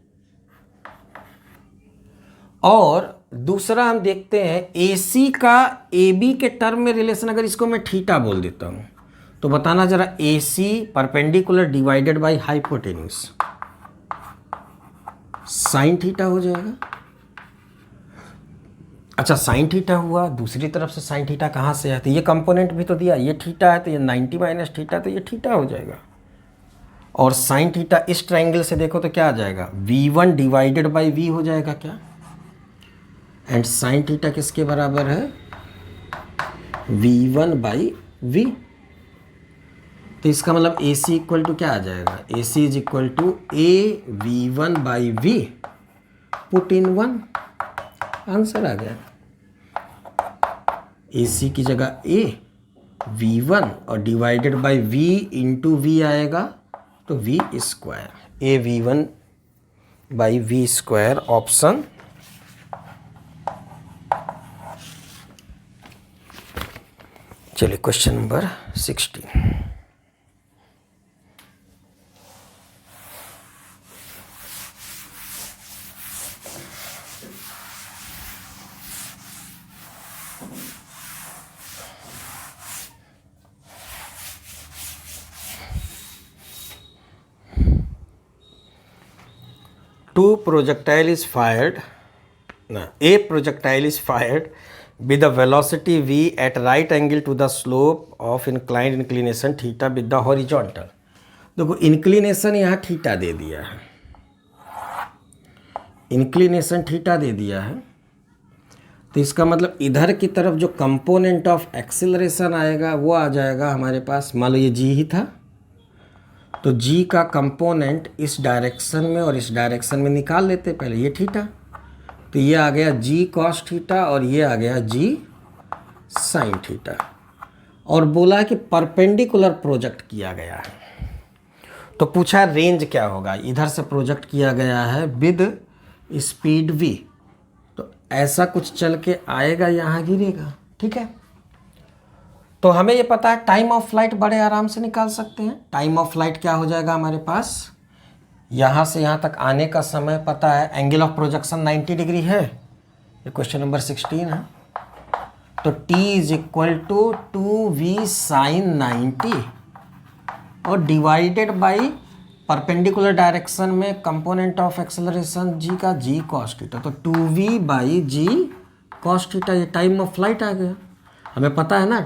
और दूसरा हम देखते हैं ए सी का ए बी के टर्म में रिलेशन, अगर इसको मैं थीटा बोल देता हूँ तो बताना जरा, A C perpendicular divided by hypotenuse, sine theta हो जाएगा. अच्छा, साइन थीटा हुआ, दूसरी तरफ से साइन थीटा कहाँ से है, तो ये कंपोनेंट भी तो दिया, ये थीटा है तो ये 90 माइनस थीटा, तो ये थीटा हो जाएगा. और साइन थीटा इस ट्रायंगल से देखो तो क्या आ जाएगा, v1 डिवाइडेड बाय v हो जाएगा क्या. एंड साइन थीटा किसके बराबर है, v1 बाई v. तो इसका मतलब ए सी इक्वल टू क्या आ जाएगा, A C is equal to A v1 by v, put in 1, answer आ गया. ए सी की जगह a v1 और divided by v into V आएगा, तो v square, A v1 by v square, option चलिए question number 16. A projectile is fired with a velocity v at right angle to the slope of inclination theta with the horizontal. देखो inclination यहाँ theta दे दिया है, inclination theta दे दिया है. तो इसका मतलब इधर की तरफ जो कंपोनेंट ऑफ एक्सेलरेशन आएगा वो आ जाएगा हमारे पास, मान लो ये जी ही था, तो जी का कंपोनेंट इस डायरेक्शन में और इस डायरेक्शन में निकाल लेते पहले, ये थीटा, तो ये आ गया जी कॉस थीटा और ये आ गया जी साइन थीटा. और बोला कि परपेंडिकुलर प्रोजेक्ट किया गया है, तो पूछा रेंज क्या होगा, इधर से प्रोजेक्ट किया गया है विद स्पीड v, तो ऐसा कुछ चल के आएगा, यहाँ गिरेगा, ठीक है. तो हमें ये पता है टाइम ऑफ फ्लाइट बड़े आराम से निकाल सकते हैं. टाइम ऑफ फ्लाइट क्या हो जाएगा हमारे पास, यहाँ से यहाँ तक आने का समय पता है, एंगल ऑफ प्रोजेक्शन 90 डिग्री है, ये क्वेश्चन नंबर 16 है. तो t is equal to 2v sine 90 और डिवाइडेड बाई परपेंडिकुलर डायरेक्शन में कंपोनेंट ऑफ एक्सेलरेशन जी का जी कॉस थीटा, तो 2v by g cos theta, ये टाइम ऑफ फ्लाइट आ गया। हमें पता है ना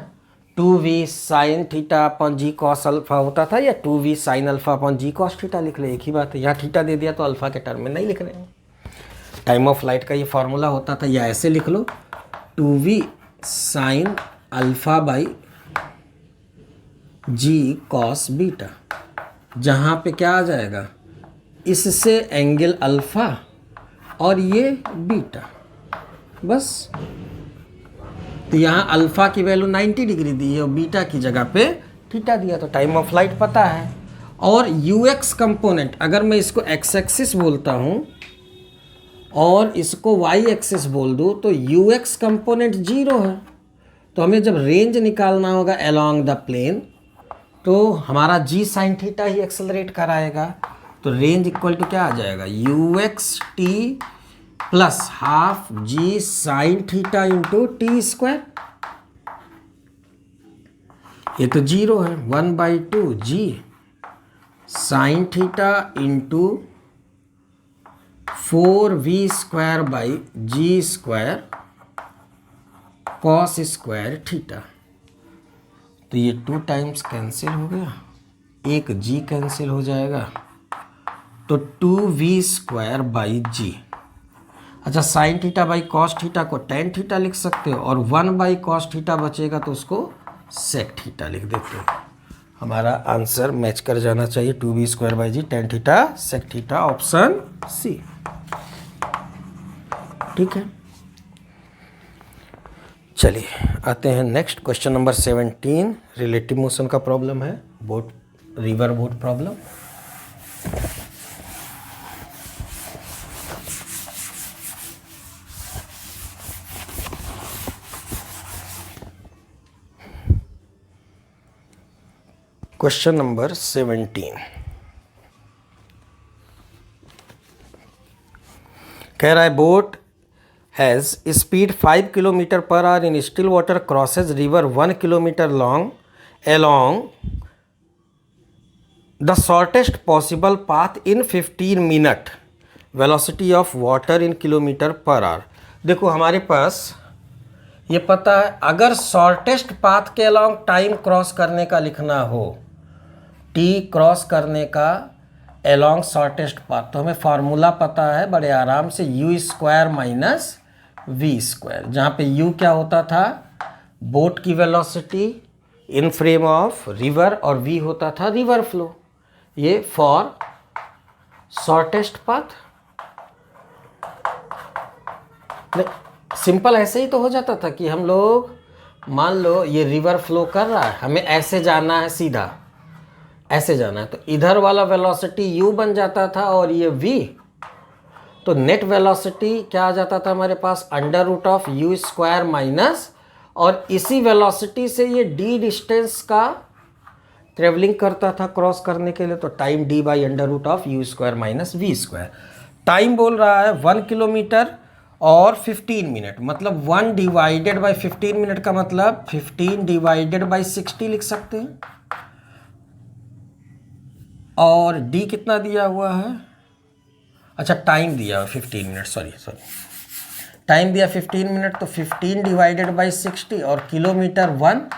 2v sine theta upon g cos alpha होता था, या 2v sine alpha upon g cos theta लिख ले, एक ही बात है। यहाँ थीटा दे दिया तो अल्फा के टर्म में नहीं लिख रहे हैं। टाइम ऑफ फ्लाइट का ये फॉर्मूला होता था, या ऐसे लिख लो 2v sine alpha by g cos beta, जहाँ पे क्या आ जाएगा, इससे एंगल अल्फा और ये बीटा, बस। तो यहाँ अल्फा की वैल्यू 90 डिग्री दी है और बीटा की जगह पे थीटा दिया, तो टाइम ऑफ फ्लाइट पता है। और यूएक्स कंपोनेंट, अगर मैं इसको एक्स एक्सिस बोलता हूँ और इसको वाई एक्सिस बोल दूँ तो यूएक्स कंपोनेंट 0 है। तो हमें जब रेंज निकालना होगा अलोंग द प्लेन, तो हमारा जी साइन थीटा ही एक्सेलरेट कराएगा। तो रेंज इक्वल टू क्या आ जाएगा, u x t plus half g sine theta into t square. ये तो 0 है, 1/2 g sine theta into 4v square by g square cos square theta. तो ये 2 टाइम्स कैंसिल हो गया, एक g कैंसिल हो जाएगा, तो 2v स्क्वायर बाई जी। अच्छा, sine theta by cos theta को टेन थीटा लिख सकते हो, और 1 बाई कॉस थीटा बचेगा तो उसको सेक थीटा लिख देते हो। हमारा आंसर मैच कर जाना चाहिए, 2v square by g tan theta sec theta, option C. ठीक है, चलिए आते हैं next question number 17। Relative motion का प्रॉब्लम है, boat river boat problem. Question number 17 कह रहा है boat has speed 5 km per hour in still water, crosses river 1 km long along the shortest possible path in 15 minute, velocity of water in kilometer per hour। देखो हमारे पास ये पता है, अगर shortest path के अलॉन्ग टाइम क्रॉस करने का लिखना हो, टी क्रॉस करने का अलॉन्ग शॉर्टेस्ट पाथ, तो हमें फार्मूला पता है बड़े आराम से, u square minus v square, जहाँ पे u क्या होता था, बोट की velocity in frame of river, और v होता था रिवर फ्लो। ये फॉर शॉर्टेस्ट पाथ। सिंपल ऐसे ही तो हो जाता था कि हम लोग, मान लो ये रिवर फ्लो कर रहा है, हमें ऐसे जाना है, सीधा ऐसे जाना है, तो इधर वाला वेलोसिटी u बन जाता था और ये v, तो नेट वेलोसिटी क्या आ जाता था हमारे पास, under root of u square minus, और इसी वेलोसिटी से ये d डिस्टेंस का ट्रेवलिंग करता था क्रॉस करने के लिए, तो time d by under root of u square minus v square. Time बोल रहा है 1 किलोमीटर और 15 मिनट, मतलब 1 डिवाइडेड बाई 15 मिनट का मतलब 15 डिवाइडेड बाई 60 लिख सकते हैं। और d कितना दिया हुआ है, अच्छा टाइम दिया 15 मिनट, सॉरी टाइम दिया 15 मिनट, तो 15 डिवाइडेड बाई 60, और किलोमीटर 1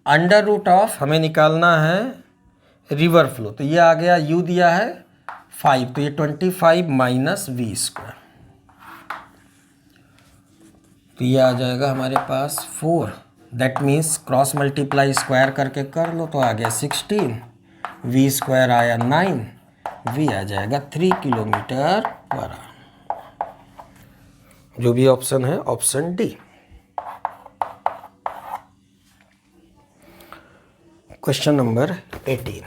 अंडर रूट ऑफ, हमें निकालना है रिवर फ्लो, तो ये आ गया, u दिया है 5, तो ये 25 माइनस वी स्क्वायर, तो ये आ जाएगा हमारे पास 4, that means cross multiply square करके कर लो तो आ गया 16, वी स्क्वायर आया 9, वी आ जाएगा 3 किलोमीटर पर आवर। जो भी ऑप्शन है option D. Question number 18।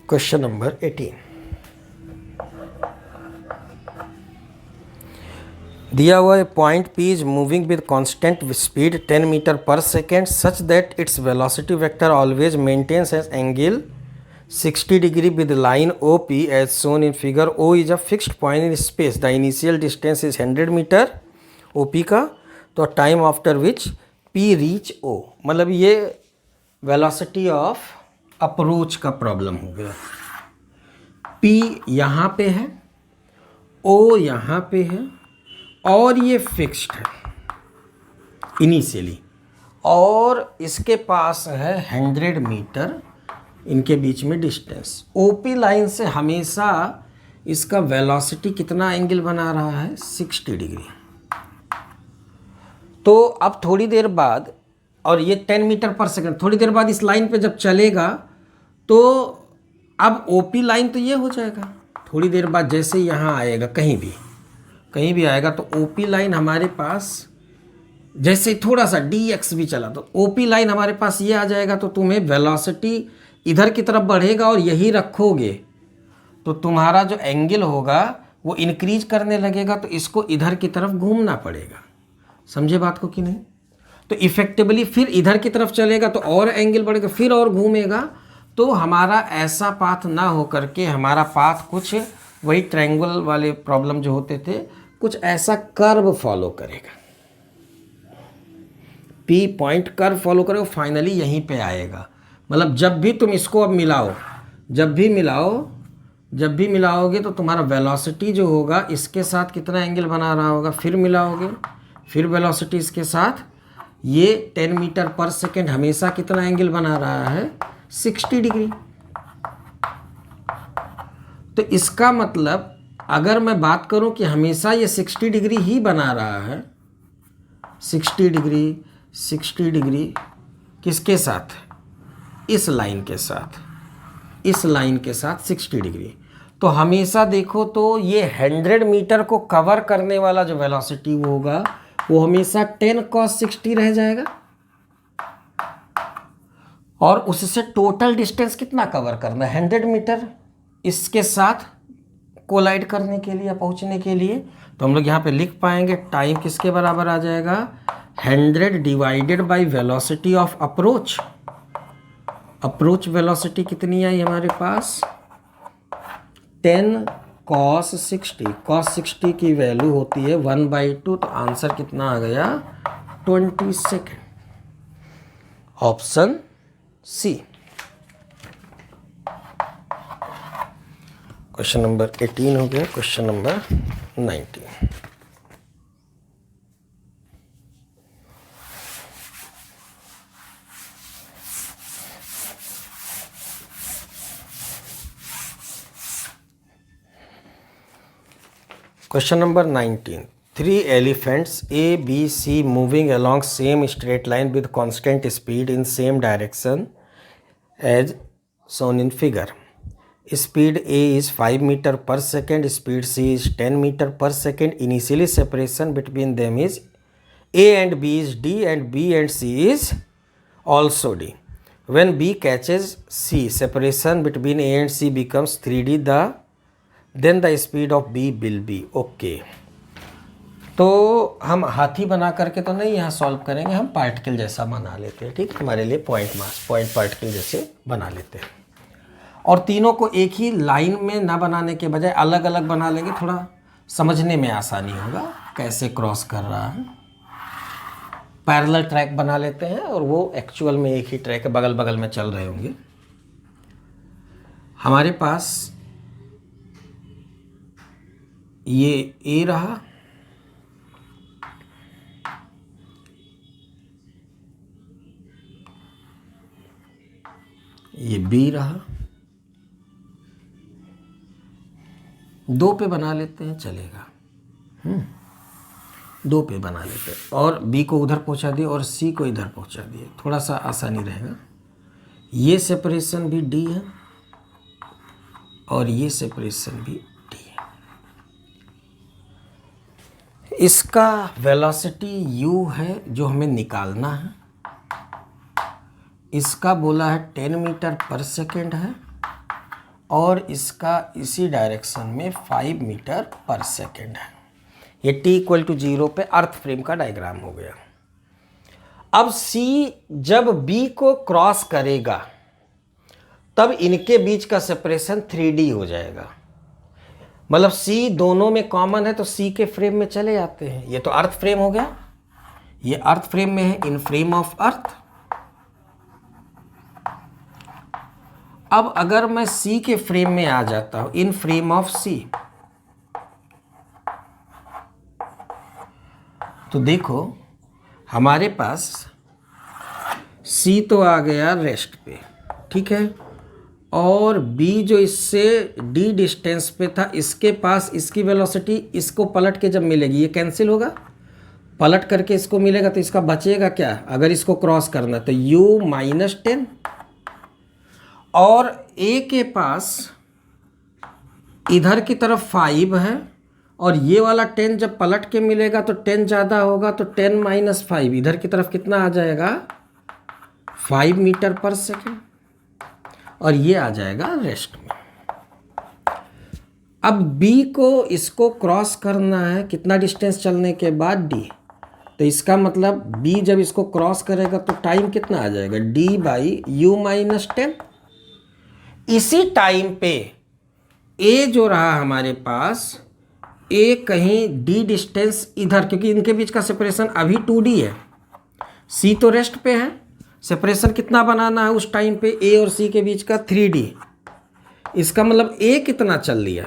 Question number 18 दिया हुआ है, point P is moving with constant speed 10 metre per second such that its velocity vector always maintains as angle 60 degree with line OP as shown in figure. O is a fixed point in space. The initial distance is 100 meter OP का, तो time after which P reach O, मतलब ये velocity of approach का problem हो गया। P यहाँ पे है, O यहाँ पे है, और ये फिक्स्ड है इनिशियली, और इसके पास है 100 मीटर इनके बीच में डिस्टेंस। ओपी लाइन से हमेशा इसका वेलोसिटी कितना एंगल बना रहा है, 60 डिग्री। तो अब थोड़ी देर बाद, और ये 10 मीटर पर सेकंड, थोड़ी देर बाद इस लाइन पे जब चलेगा तो अब ओपी लाइन तो ये हो जाएगा। थोड़ी देर बाद जैसे यहाँ आएगा, कहीं भी आएगा, तो ओपी लाइन हमारे पास जैसे थोड़ा सा dx भी चला तो ओपी लाइन हमारे पास ये आ जाएगा। तो तुम्हें वेलोसिटी इधर की तरफ बढ़ेगा और यही रखोगे तो तुम्हारा जो एंगल होगा वो इंक्रीज करने लगेगा, तो इसको इधर की तरफ घूमना पड़ेगा। समझे बात को कि नहीं? तो इफेक्टिवली फिर इधर की तरफ चलेगा तो और एंगल बढ़ेगा, फिर और घूमेगा, तो हमारा ऐसा पाथ ना हो करके हमारा पाथ कुछ वही ट्रायंगल वाले प्रॉब्लम जो होते थे, कुछ ऐसा कर्व फॉलो करेगा। P पॉइंट कर्व फॉलो करेगा, फाइनली यहीं पे आएगा। मतलब जब भी तुम इसको अब मिलाओ, जब भी मिलाओगे तो तुम्हारा वेलोसिटी जो होगा इसके साथ कितना एंगल बना रहा होगा, फिर मिलाओगे, फिर वेलोसिटी इसके साथ, ये 10 मीटर पर सेकेंड हमेशा कितना एंगल बना रहा है, 60 डिग्री। तो इसका मतलब अगर मैं बात करूं कि हमेशा ये 60 डिग्री ही बना रहा है, 60 डिग्री किसके साथ, इस लाइन के साथ 60 डिग्री, तो हमेशा देखो तो ये 100 मीटर को कवर करने वाला जो वेलोसिटी वो होगा वो हमेशा 10 cos 60 रह जाएगा, और उससे टोटल डिस्टेंस कितना कवर करना है, 100 मीटर इसके साथ कोलाइड करने के लिए, पहुंचने के लिए। तो हम लोग यहाँ पे लिख पाएंगे टाइम किसके बराबर आ जाएगा, 100 divided by velocity of approach velocity कितनी आई हमारे पास, 10 cos 60 की वैल्यू होती है 1/2, तो आंसर कितना आ गया, 20 second, option C. Question number 18 हो गया। Question number 19, Question number 19. 3 elephants A, B, C moving along same straight line with constant speed in same direction as shown in figure. Speed A is 5 meter per second, speed C is 10 meter per second. Initially separation between them is A and B is D and B and C is also D. When B catches C, separation between A and C becomes 3D. Then the speed of B will be okay. तो हम हाथी बना करके तो नहीं यहाँ solve करेंगे, हम पार्टिकल जैसा बना लेते हैं, ठीक, हमारे लिए पॉइंट पार्टिकल जैसे बना लेते हैं। और तीनों को एक ही लाइन में ना बनाने के बजाय अलग अलग बना लेंगे, थोड़ा समझने में आसानी होगा कैसे क्रॉस कर रहा है। पैरेलल ट्रैक बना लेते हैं और वो एक्चुअल में एक ही ट्रैक है, बगल बगल में चल रहे होंगे। हमारे पास ये ए रहा, ये बी रहा, 2 पे बना लेते हैं, चलेगा। 2 पे बना लेते हैं, और बी को उधर पहुंचा दिए और सी को इधर पहुंचा दिए, थोड़ा सा आसानी रहेगा। ये सेपरेशन भी डी है और ये सेपरेशन भी डी है। इसका वेलोसिटी u है जो हमें निकालना है, इसका बोला है 10 मीटर पर सेकेंड है, और इसका इसी डायरेक्शन में 5 मीटर पर सेकेंड है। ये t = 0 पे अर्थ फ्रेम का डायग्राम हो गया। अब c जब b को क्रॉस करेगा तब इनके बीच का सेपरेशन 3D हो जाएगा। मतलब C दोनों में कॉमन है तो C के फ्रेम में चले जाते हैं। ये तो अर्थ फ्रेम हो गया, ये अर्थ फ्रेम में है, इन फ्रेम ऑफ अर्थ। अब अगर मैं C के फ्रेम में आ जाता हूं, इन फ्रेम ऑफ C, तो देखो हमारे पास C तो आ गया रेस्ट पे, ठीक है, और B जो इससे D डिस्टेंस पे था, इसके पास इसकी वेलोसिटी इसको पलट के जब मिलेगी, ये कैंसिल होगा, पलट करके इसको मिलेगा, तो इसका बचेगा क्या, अगर इसको क्रॉस करना तो U माइनस 10, और A के पास इधर की तरफ 5 है, और ये वाला 10 जब पलट के मिलेगा तो 10 ज़्यादा होगा, तो 10 माइनस 5 इधर की तरफ कितना आ जाएगा, 5 मीटर पर सेकेंड, और ये आ जाएगा रेस्ट में। अब B को इसको क्रॉस करना है कितना डिस्टेंस चलने के बाद, D, तो इसका मतलब B जब इसको क्रॉस करेगा तो टाइम कितना आ जाएगा, D बाई U माइनस 10। इसी टाइम पे A जो रहा हमारे पास, A कहीं D डिस्टेंस इधर, क्योंकि इनके बीच का सेपरेशन अभी 2D है, C तो रेस्ट पे है, सेपरेशन कितना बनाना है उस टाइम पे A और C के बीच का 3D। इसका मतलब A कितना चल लिया,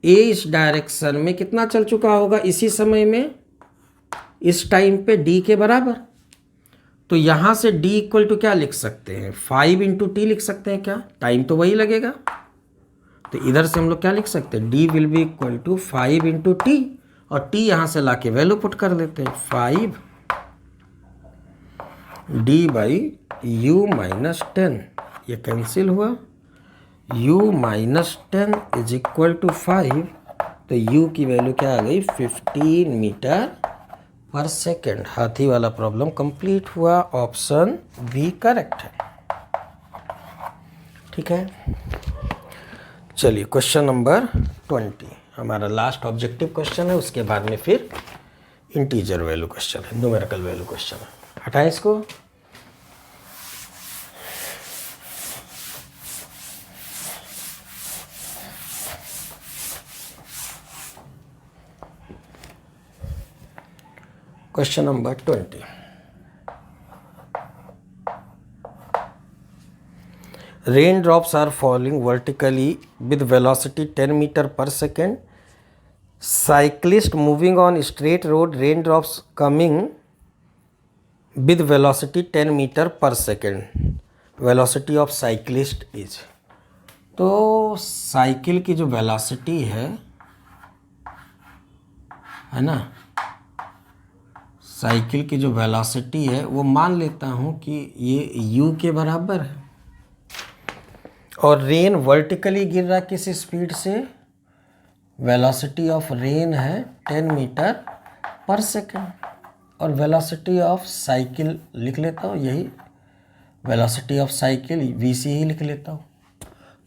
A इस डायरेक्शन में कितना चल चुका होगा इसी समय में, इस टाइम पे D के बराबर। तो यहाँ से D इक्वल टू क्या लिख सकते हैं, 5 इंटू T लिख सकते हैं क्या, टाइम तो वही लगेगा, तो इधर से हम लोग क्या लिख सकते हैं, D will be equal to 5 into T, और T यहाँ से ला के वैल्यू पुट कर देते हैं, 5 D बाई U माइनस 10, ये कैंसिल हुआ, U minus 10 is equal to 5, तो U की वैल्यू क्या आ गई, 15 मीटर पर सेकेंड। हाथी वाला प्रॉब्लम कंप्लीट हुआ, ऑप्शन बी करेक्ट है, ठीक है। चलिए क्वेश्चन नंबर 20 हमारा लास्ट ऑब्जेक्टिव क्वेश्चन है, उसके बाद में फिर इंटीजर वैल्यू क्वेश्चन है, न्यूमेरिकल वैल्यू क्वेश्चन है। हटाएं इसको। Question number 20, raindrops are falling vertically with velocity 10 meter per second. Cyclist moving on straight road, raindrops coming with velocity 10 meter per second. Velocity of cyclist is, तो cycle की जो velocity है ना, cycle की जो वेलोसिटी है वो मान लेता हूँ कि ये U के बराबर है, और रेन वर्टिकली गिर रहा किस स्पीड से, वेलोसिटी ऑफ रेन है 10 मीटर पर सेकेंड, और वेलोसिटी ऑफ साइकिल लिख लेता हूँ, यही वेलोसिटी ऑफ साइकिल VC ही लिख लेता हूँ।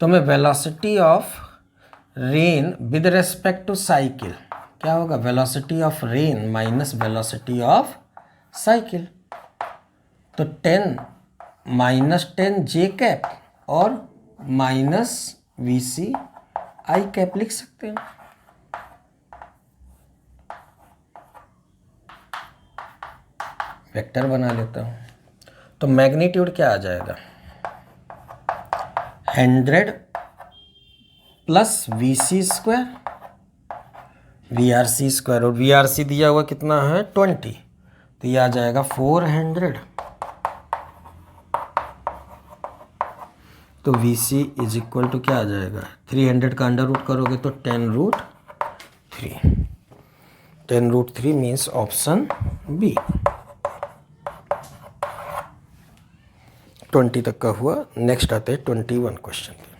तो मैं velocity of rain with respect to cycle क्या होगा, velocity of rain minus velocity of cycle, तो 10 माइनस 10 J कैप और माइनस VC I कैप लिख सकते हैं। वेक्टर बना लेता हूँ, तो मैग्नीट्यूड क्या आ जाएगा, 100 plus VC square VRC square, और VRC दिया हुआ कितना है 20, तो ये आ जाएगा 400, तो VC इज इक्वल टू क्या आ जाएगा, 300 का अंडर रूट करोगे तो 10√3, 10√3 मीन्स ऑप्शन बी। 20 तक का हुआ। नेक्स्ट आते हैं 21 क्वेश्चन पे।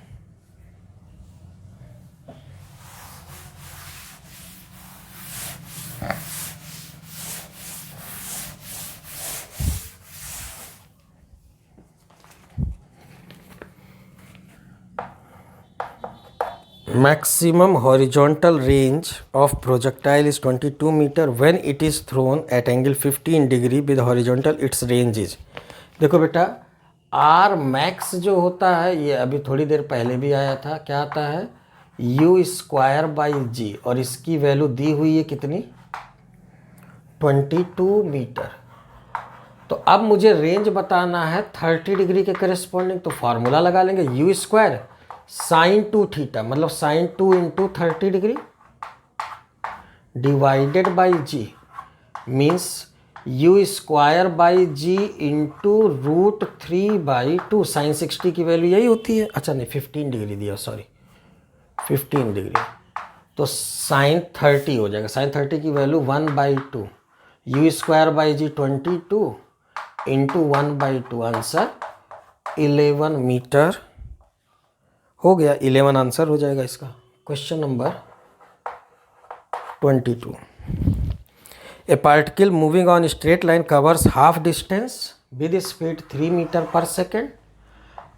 Maximum horizontal range of projectile is 22 meter when it is thrown at angle 15 degree with horizontal its range is। देखो बेटा, आर मैक्स जो होता है ये अभी थोड़ी देर पहले भी आया था, क्या आता है यू स्क्वायर बाई जी, और इसकी वैल्यू दी हुई है कितनी 22 मीटर। तो अब मुझे रेंज बताना है 30 डिग्री के करेस्पॉन्डिंग, तो फार्मूला लगा लेंगे यू स्क्वायर साइन 2 थीटा, मतलब sine 2 into 30 degree divided by g, means u square by g into √3/2। Sine 60 की वैल्यू यही होती है, अच्छा नहीं 15 डिग्री दिया, सॉरी 15 डिग्री, तो साइन 30 हो जाएगा। साइन 30 की value 1/2, u square by g 22 into 1/2, answer 11 meter हो गया। 11 आंसर हो जाएगा इसका। Question number 22, a particle moving on straight line covers half distance with speed 3 meter per second.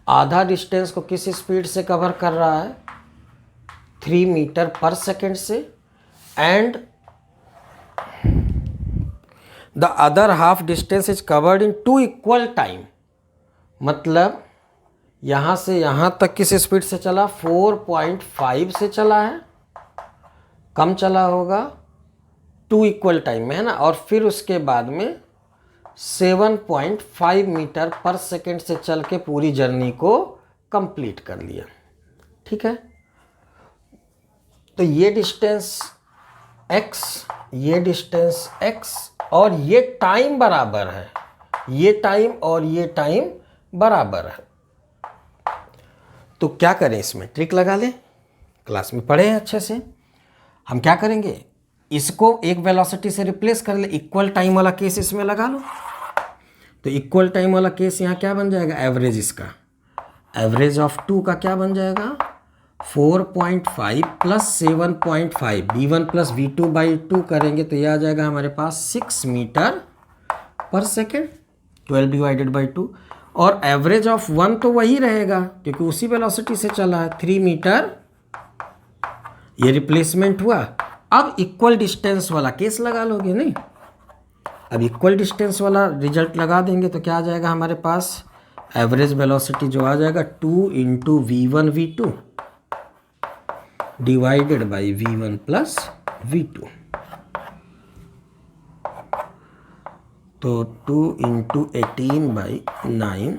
आधा डिस्टेंस को किस स्पीड से कवर कर रहा है 3 मीटर पर सेकेंड से, and the other half distance is covered in 2 equal time. मतलब यहाँ से यहाँ तक किस स्पीड से चला 4.5 से चला है, कम चला होगा 2 इक्वल टाइम में, है ना, और फिर उसके बाद में 7.5 मीटर पर सेकेंड से चल के पूरी जर्नी को कंप्लीट कर लिया। ठीक है, तो ये डिस्टेंस x, ये डिस्टेंस x, और ये टाइम बराबर है, ये टाइम और ये टाइम बराबर है। तो क्या करें, इसमें ट्रिक लगा लें, क्लास में पढ़े हैं अच्छे से। हम क्या करेंगे, इसको एक वेलोसिटी से रिप्लेस कर ले, इक्वल टाइम वाला केस इसमें लगा लो। तो इक्वल टाइम वाला केस यहाँ क्या बन जाएगा, एवरेज, इसका एवरेज ऑफ 2 का क्या बन जाएगा 4.5 प्लस 7.5, v1 प्लस v2/2 करेंगे तो यह आ जाएगा हमारे पास 6 metre per second, 12 divided by 2। और एवरेज ऑफ 1 तो वही रहेगा क्योंकि उसी वेलोसिटी से चला है 3 मीटर, ये रिप्लेसमेंट हुआ। अब इक्वल डिस्टेंस वाला केस लगा लोगे, नहीं, अब इक्वल डिस्टेंस वाला रिजल्ट लगा देंगे तो क्या आ जाएगा हमारे पास, एवरेज वेलोसिटी जो आ जाएगा 2 into v1 v2 divided by v1 plus v2, तो 2 इंटू 18/9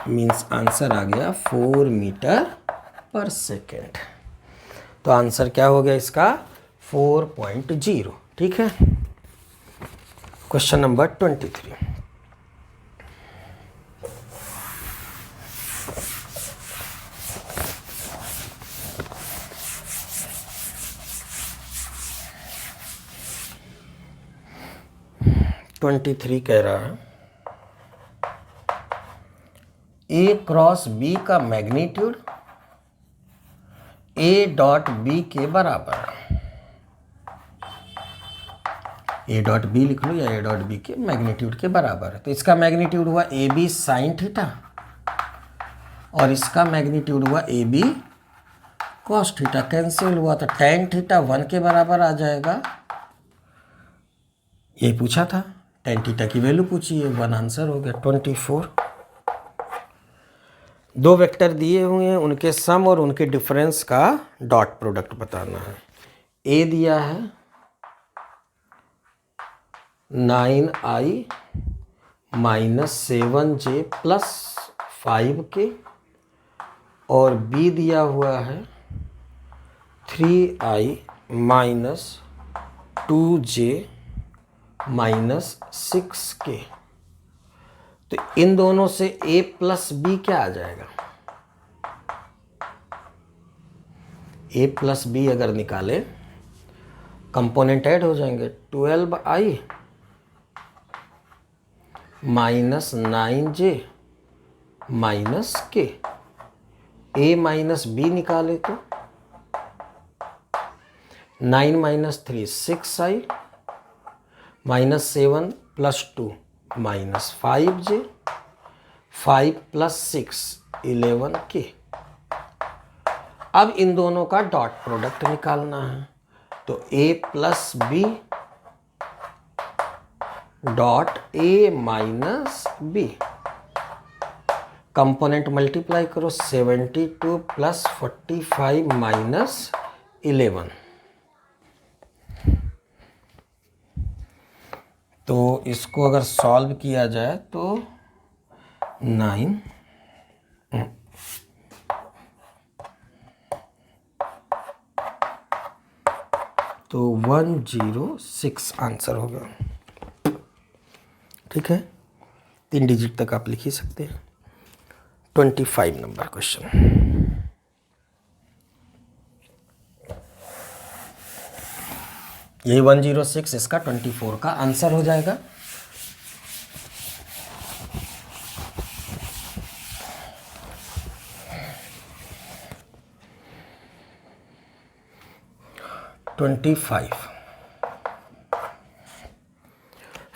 मीन्स आंसर आ गया 4 मीटर पर सेकेंड। तो आंसर क्या हो गया इसका 4.0। ठीक है, क्वेश्चन नंबर 23, कह रहा है A क्रॉस B का मैग्नीट्यूड A डॉट B के बराबर है। A डॉट B लिख लो या A डॉट B के मैग्नीट्यूड के बराबर है। तो इसका मैग्नीट्यूड हुआ AB साइन थीटा और इसका मैग्नीट्यूड हुआ AB कॉस थीटा, कैंसिल हुआ तो tan थीटा 1 के बराबर आ जाएगा। ये पूछा था, tan थीटा की वैल्यू पूछी है, 1 आंसर हो गया। 24, दो वेक्टर दिए हुए हैं, उनके सम और उनके डिफरेंस का डॉट प्रोडक्ट बताना है। A दिया है 9i minus 7j plus 5k, और B दिया हुआ है 3i minus 2j minus 6k। तो इन दोनों से A प्लस B क्या आ जाएगा, A प्लस B अगर निकाले कंपोनेंट ऐड हो जाएंगे, 12i minus 9j minus k। A minus B निकाले तो 9 minus 3 6i minus 7 plus 2 minus 5j, 5 plus 6 11k। अब इन दोनों का डॉट प्रोडक्ट निकालना है, तो A plus B dot A minus B, component multiply करो, 72 प्लस 45 माइनस 11, तो इसको अगर सॉल्व किया जाए तो 9 तो 106 आंसर होगा। ठीक है, 3 डिजिट तक आप लिख ही सकते हैं। 25 नंबर क्वेश्चन। यही 106 इसका 24 का आंसर हो जाएगा।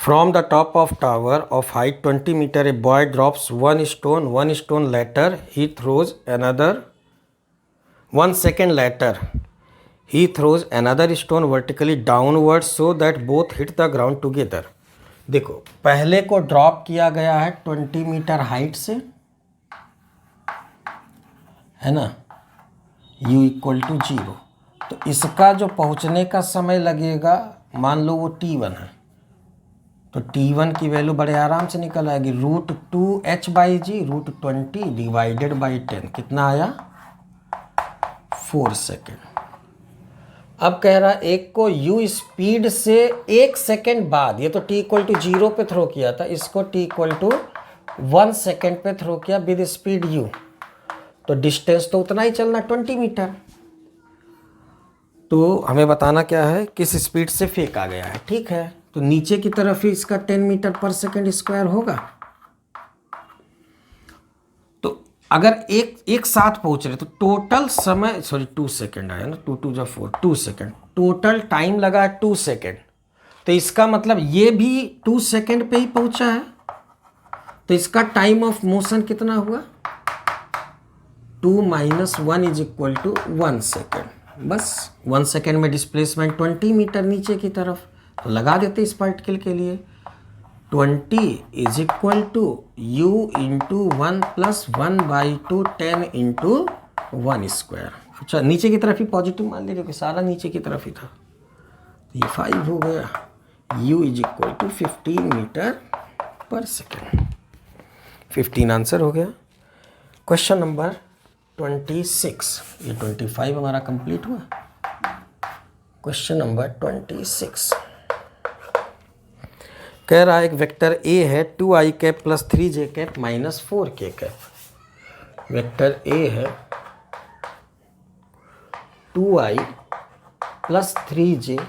From the top of tower of height 20 meter, a boy drops one stone. 1 stone later, he throws another. 1 second later, he throws another stone vertically downwards so that both hit the ground together. देखो, पहले को drop किया गया है 20 metre height से, है ना, u equal to 0। तो इसका जो पहुंचने का समय लगेगा, मान लो वो t1 है, तो t1 की वैल्यू बड़े आराम से निकल आएगी, √2h/g, √20 डिवाइडेड बाई 10, कितना आया 4 सेकेंड। अब कह रहा एक को u स्पीड से 1 सेकेंड बाद, ये तो t इक्वल टू 0 पे थ्रो किया था, इसको t इक्वल टू 1 सेकेंड पे थ्रो किया विद स्पीड u, तो डिस्टेंस तो उतना ही चलना 20 मीटर। तो हमें बताना क्या है, किस स्पीड से फेंका गया है। ठीक है, तो नीचे की तरफ ही इसका 10 मीटर पर सेकेंड स्क्वायर होगा। तो अगर एक साथ पहुंच रहे तो टोटल समय, सॉरी 2 सेकेंड आया ना, 2 2 4, 2 सेकेंड, टोटल टाइम लगा 2 सेकेंड। तो इसका मतलब ये भी 2 सेकेंड पे ही पहुंचा है, तो इसका टाइम ऑफ मोशन कितना हुआ, 2 - 1 इज इक्वल टू 1 सेकेंड। बस 1 सेकेंड में डिस्प्लेसमेंट 20 मीटर नीचे की तरफ, तो लगा देते इस पार्टिकल के लिए 20 is equal to u into 1 plus 1/2 10 into 1 square. अच्छा, नीचे की तरफ ही पॉजिटिव मान लीजिए, सारा नीचे की तरफ ही था, तो ये 5 हो गया। u is equal to 15 meter per second. 15 answer हो गया। क्वेश्चन नंबर 26, ये 25 हमारा कंप्लीट हुआ। क्वेश्चन नंबर 26 कह रहा है एक वेक्टर a है 2i cap plus 3j cap minus 4k cap. Vector a है 2i plus 3j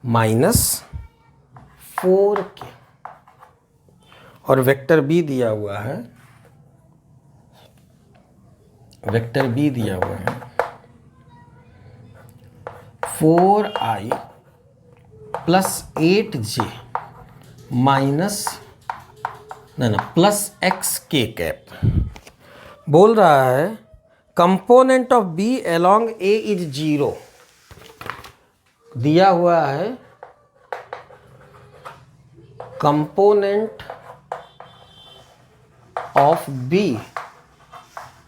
minus 4k, और वेक्टर b दिया हुआ है, वेक्टर b दिया हुआ है 4i plus 8j minus plus xk cap. बोल रहा है component of b along a is 0। दिया हुआ है component of b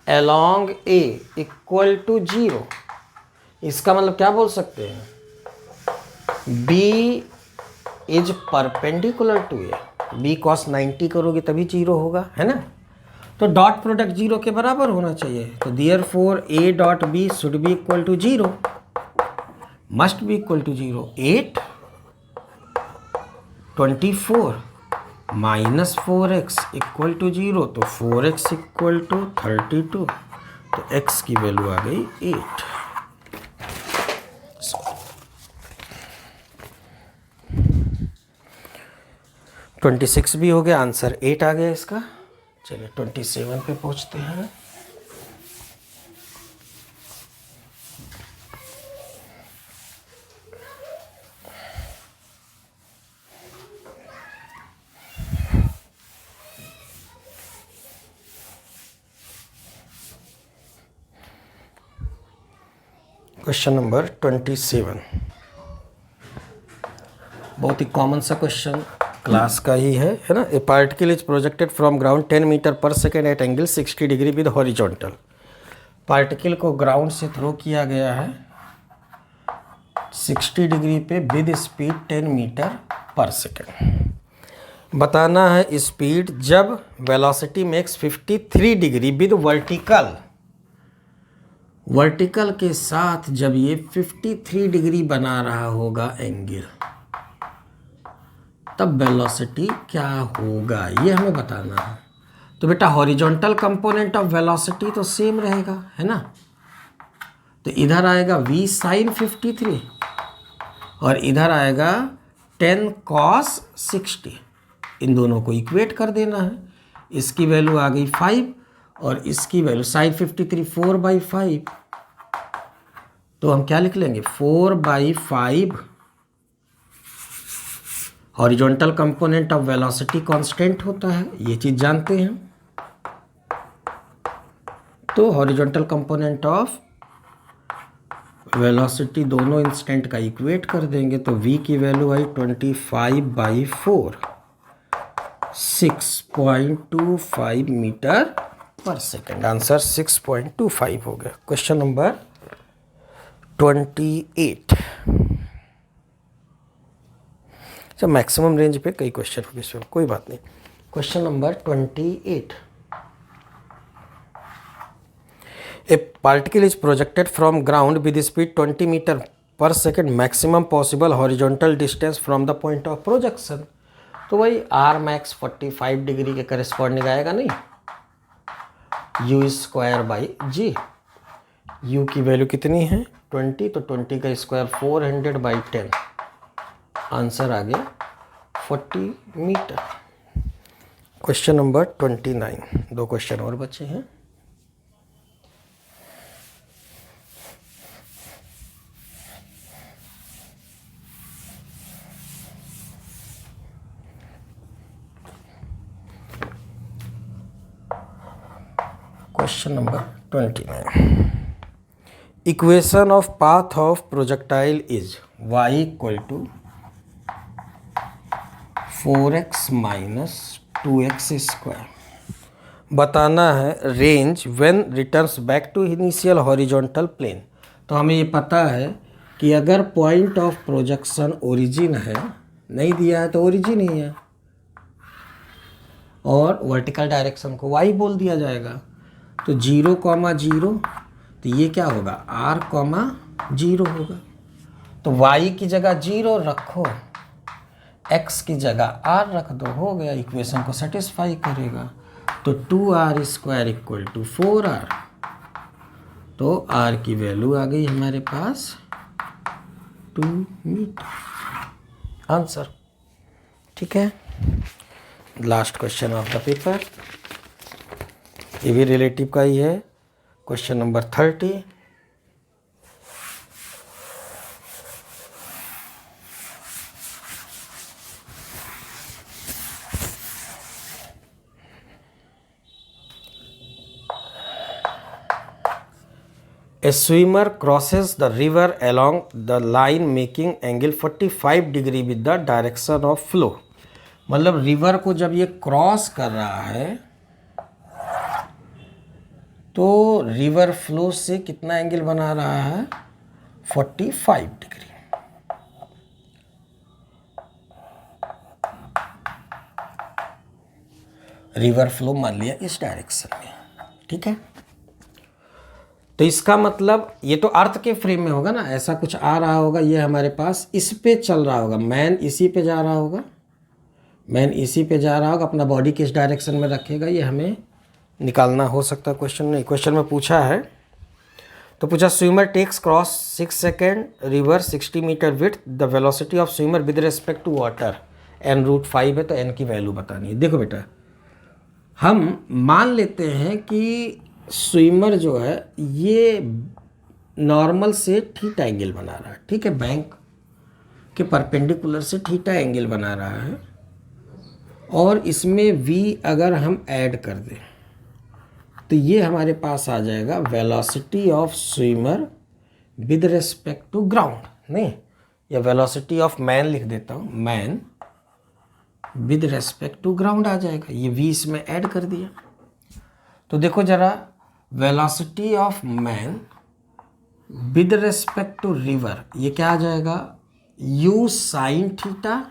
along a equal to 0। इसका मतलब क्या बोल सकते हैं, b is perpendicular to a, b cos 90 करोगे तभी 0 होगा, है ना। तो डॉट प्रोडक्ट 0 के बराबर होना चाहिए, तो therefore a dot b should be equal to 0, must be equal to 0। 8 24 minus 4x equal to 0, तो 4x इक्वल टू 32, तो x की वैल्यू आ गई 8। तो 26 भी हो गया, आंसर 8 आ गया इसका। चलिए 27 पे पहुंचते हैं। क्वेश्चन नंबर 27 बहुत ही कॉमन सा क्वेश्चन, क्लास का ही है ना। A particle is projected from ground 10 metre per second at angle 60 degree with horizontal. Particle को ग्राउंड से थ्रो किया गया है 60 डिग्री पे with speed 10 metre per second. बताना है स्पीड जब velocity makes 53 degree with vertical, vertical के साथ जब ये 53 डिग्री बना रहा होगा एंगल, तब वेलोसिटी क्या होगा ये हमें बताना है। तो बेटा हॉरिजॉन्टल कंपोनेंट ऑफ वेलोसिटी तो सेम रहेगा, है ना। तो इधर आएगा v sin 53 और इधर आएगा 10 cos 60। इन दोनों को इक्वेट कर देना है। इसकी वैल्यू आ गई 5 और इसकी वैल्यू sin 53 4/5, तो हम क्या लिख लेंगे 4/5। Horizontal component of velocity constant होता है, ये चीज़ जानते हैं। तो हॉरिजॉन्टल कंपोनेंट ऑफ वेलोसिटी दोनों इंस्टेंट का इक्वेट कर देंगे, तो v की वैल्यू आई 25/4 6.25 मीटर पर सेकेंड। आंसर 6.25 हो गया। Question number 28। अच्छा, मैक्सिमम रेंज पे कई क्वेश्चन होंगे इसमें, कोई बात नहीं। Question number 28। A particle is projected from ground with speed 20 metre per second, maximum possible horizontal distance from the point of projection. तो वही आर मैक्स 45 डिग्री के करेस्पॉन्डिंग आएगा नहीं, u²/g। u की वैल्यू कितनी है 20, तो 20 का स्क्वायर 400/10, आंसर आ गया 40 मीटर। Question number 29। दो क्वेश्चन और बचे हैं। Question number 29। Equation of path of projectile is y = 4x - 2x²। बताना है range when returns back to initial horizontal plane. तो हमें ये पता है कि अगर पॉइंट ऑफ प्रोजेक्शन ओरिजिन है, नहीं दिया है तो ओरिजिन ही है, और वर्टिकल डायरेक्शन को y बोल दिया जाएगा। तो 0,0, तो ये क्या होगा r,0 होगा। तो y की जगह 0 रखो, x की जगह r रख दो, हो गया, इक्वेशन को सेटिस्फाई करेगा। तो 2r² = 4r, तो r की वैल्यू आ गई हमारे पास 2 मीटर, आंसर। ठीक है, last question of the paper, ये भी रिलेटिव का ही है। Question number 30। A swimmer crosses the river along the line making angle 45 degree with the direction of flow। मतलब रिवर को जब ये क्रॉस कर रहा है तो रिवर फ्लो से कितना एंगल बना रहा है 45 डिग्री। रिवर फ्लो मान लिया इस डायरेक्शन में, ठीक है। तो इसका मतलब ये तो अर्थ के फ्रेम में होगा ना, ऐसा कुछ आ रहा होगा, ये हमारे पास इस पे चल रहा होगा, मैन इसी पे जा रहा होगा, मैन इसी पे जा रहा होगा, अपना बॉडी किस डायरेक्शन में रखेगा ये हमें निकालना हो सकता है। क्वेश्चन नहीं, क्वेश्चन में पूछा है, तो पूछा swimmer takes cross 6 second river 60 meter with the velocity of swimmer with respect to water n√5 है, तो n की वैल्यू बतानी है। देखो बेटा, हम मान लेते हैं कि स्विमर जो है ये नॉर्मल से थीटा एंगल बना रहा है, ठीक है, बैंक के परपेंडिकुलर से थीटा एंगल बना रहा है, और इसमें v अगर हम ऐड कर दें तो ये हमारे पास आ जाएगा velocity of swimmer with respect to ground, नहीं, या वेलोसिटी ऑफ मैन लिख देता हूँ, man with respect to ground आ जाएगा, ये v इसमें ऐड कर दिया। तो देखो जरा, velocity of man with respect to river, ये क्या आ जाएगा, u sine theta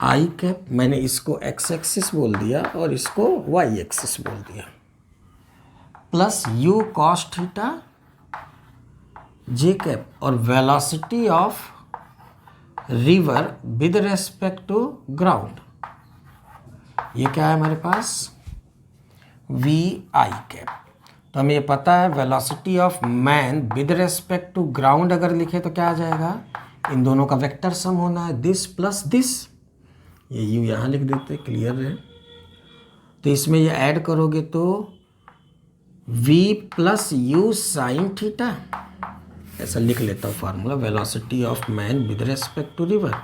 i cap, मैंने इसको x एक्सिस बोल दिया और इसको y एक्सिस बोल दिया, plus u cos theta j cap, और velocity of river with respect to ground, ये क्या है हमारे पास, v आई कैप। तो हमें ये पता है velocity of man with respect to ground अगर लिखे तो क्या आ जाएगा, इन दोनों का वेक्टर सम होना है, दिस प्लस दिस, ये u यहाँ लिख देते, क्लियर है। तो इसमें ये ऐड करोगे तो v plus u sine theta, ऐसा लिख लेता हूँ formula, velocity of man with respect to river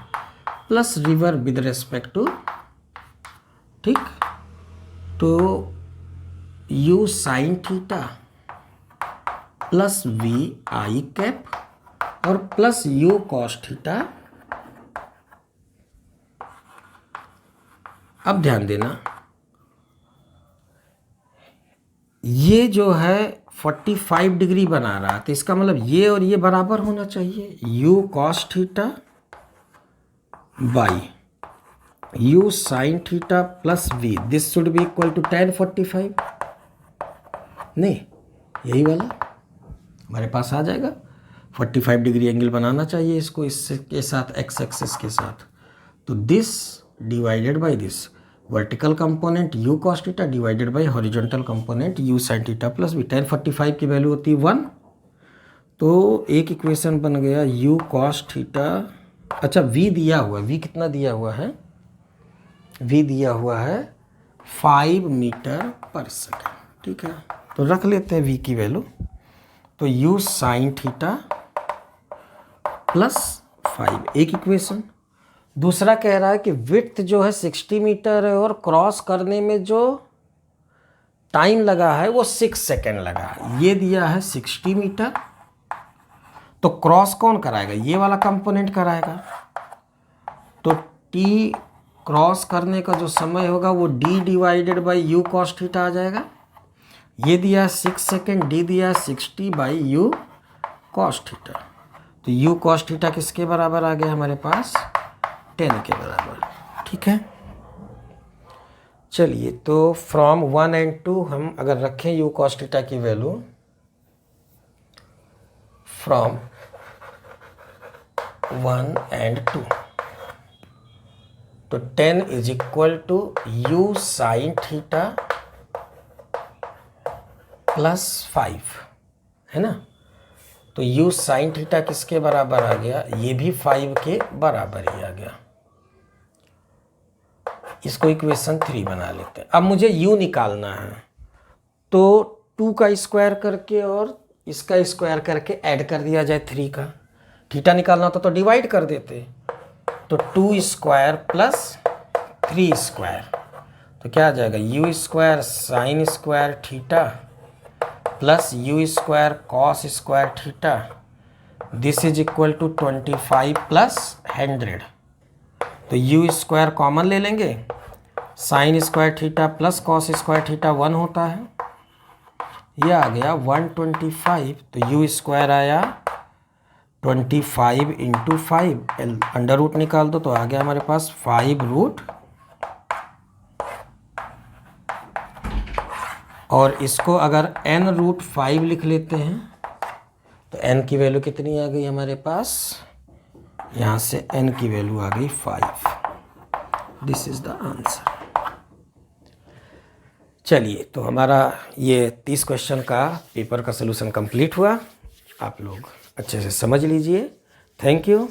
plus river with respect to, ठीक, तो u sine theta plus v i cap और प्लस u कॉस थीटा। अब ध्यान देना, ये जो है 45 डिग्री बना रहा है, तो इसका मतलब ये और ये बराबर होना चाहिए, u cos theta by u sin theta plus v, this should be equal to tan 45, नहीं यही वाला हमारे पास आ जाएगा, 45 डिग्री एंगल बनाना चाहिए इसको, इसके साथ x एक्सिस के साथ, तो this divided by this, vertical component u cos theta divided by horizontal component u sin theta plus v, tan 45 की वैल्यू होती है 1, तो एक इक्वेशन बन गया u cos थीटा, अच्छा v दिया हुआ है, v कितना दिया हुआ है, v दिया हुआ है 5 मीटर पर सेकेंड, ठीक है, तो रख लेते हैं v की वैल्यू, तो u sin थीटा प्लस 5, एक इक्वेशन। दूसरा कह रहा है कि विड्थ जो है 60 मीटर है और क्रॉस करने में जो टाइम लगा है वो 6 सेकेंड लगा है, ये दिया है 60 मीटर, तो क्रॉस कौन कराएगा, ये वाला कंपोनेंट कराएगा, तो t क्रॉस करने का जो समय होगा वो d divided by u cos theta आ जाएगा, ये दिया 6 सेकेंड, d दिया 60 बाई u cos थीटा, तो u cos थीटा किसके बराबर आ गया हमारे पास, 10 के बराबर, ठीक है। चलिए, तो फ्रॉम 1 and 2 हम अगर रखें u cos थीटा की वैल्यू, फ्रॉम 1 and 2, तो 10 is equal to u sin theta plus 5, है ना, तो u sin थीटा किसके बराबर आ गया, ये भी 5 के बराबर ही आ गया, इसको इक्वेशन 3 बना लेते हैं। अब मुझे u निकालना है, तो 2 का स्क्वायर करके और इसका स्क्वायर करके ऐड कर दिया जाए 3 का, थीटा निकालना होता तो डिवाइड कर देते, तो 2 स्क्वायर प्लस 3 स्क्वायर, तो क्या आ जाएगा, u square sine square theta plus u square cos square theta, this is equal to 25 plus 100, तो u स्क्वायर कॉमन ले लेंगे, sine square theta plus cos square theta 1 होता है, ये आ गया 125, तो u स्क्वायर आया 25 इंटू 5, अंडर रूट निकाल दो तो आ गया हमारे पास 5 रूट, और इसको अगर n रूट 5 लिख लेते हैं तो n की वैल्यू कितनी आ गई हमारे पास, यहाँ से n की वैल्यू आ गई 5, दिस इज द आंसर। चलिए, तो हमारा ये 30 क्वेश्चन का पेपर का सलूशन कंप्लीट हुआ, आप लोग अच्छे से समझ लीजिए, थैंक यू।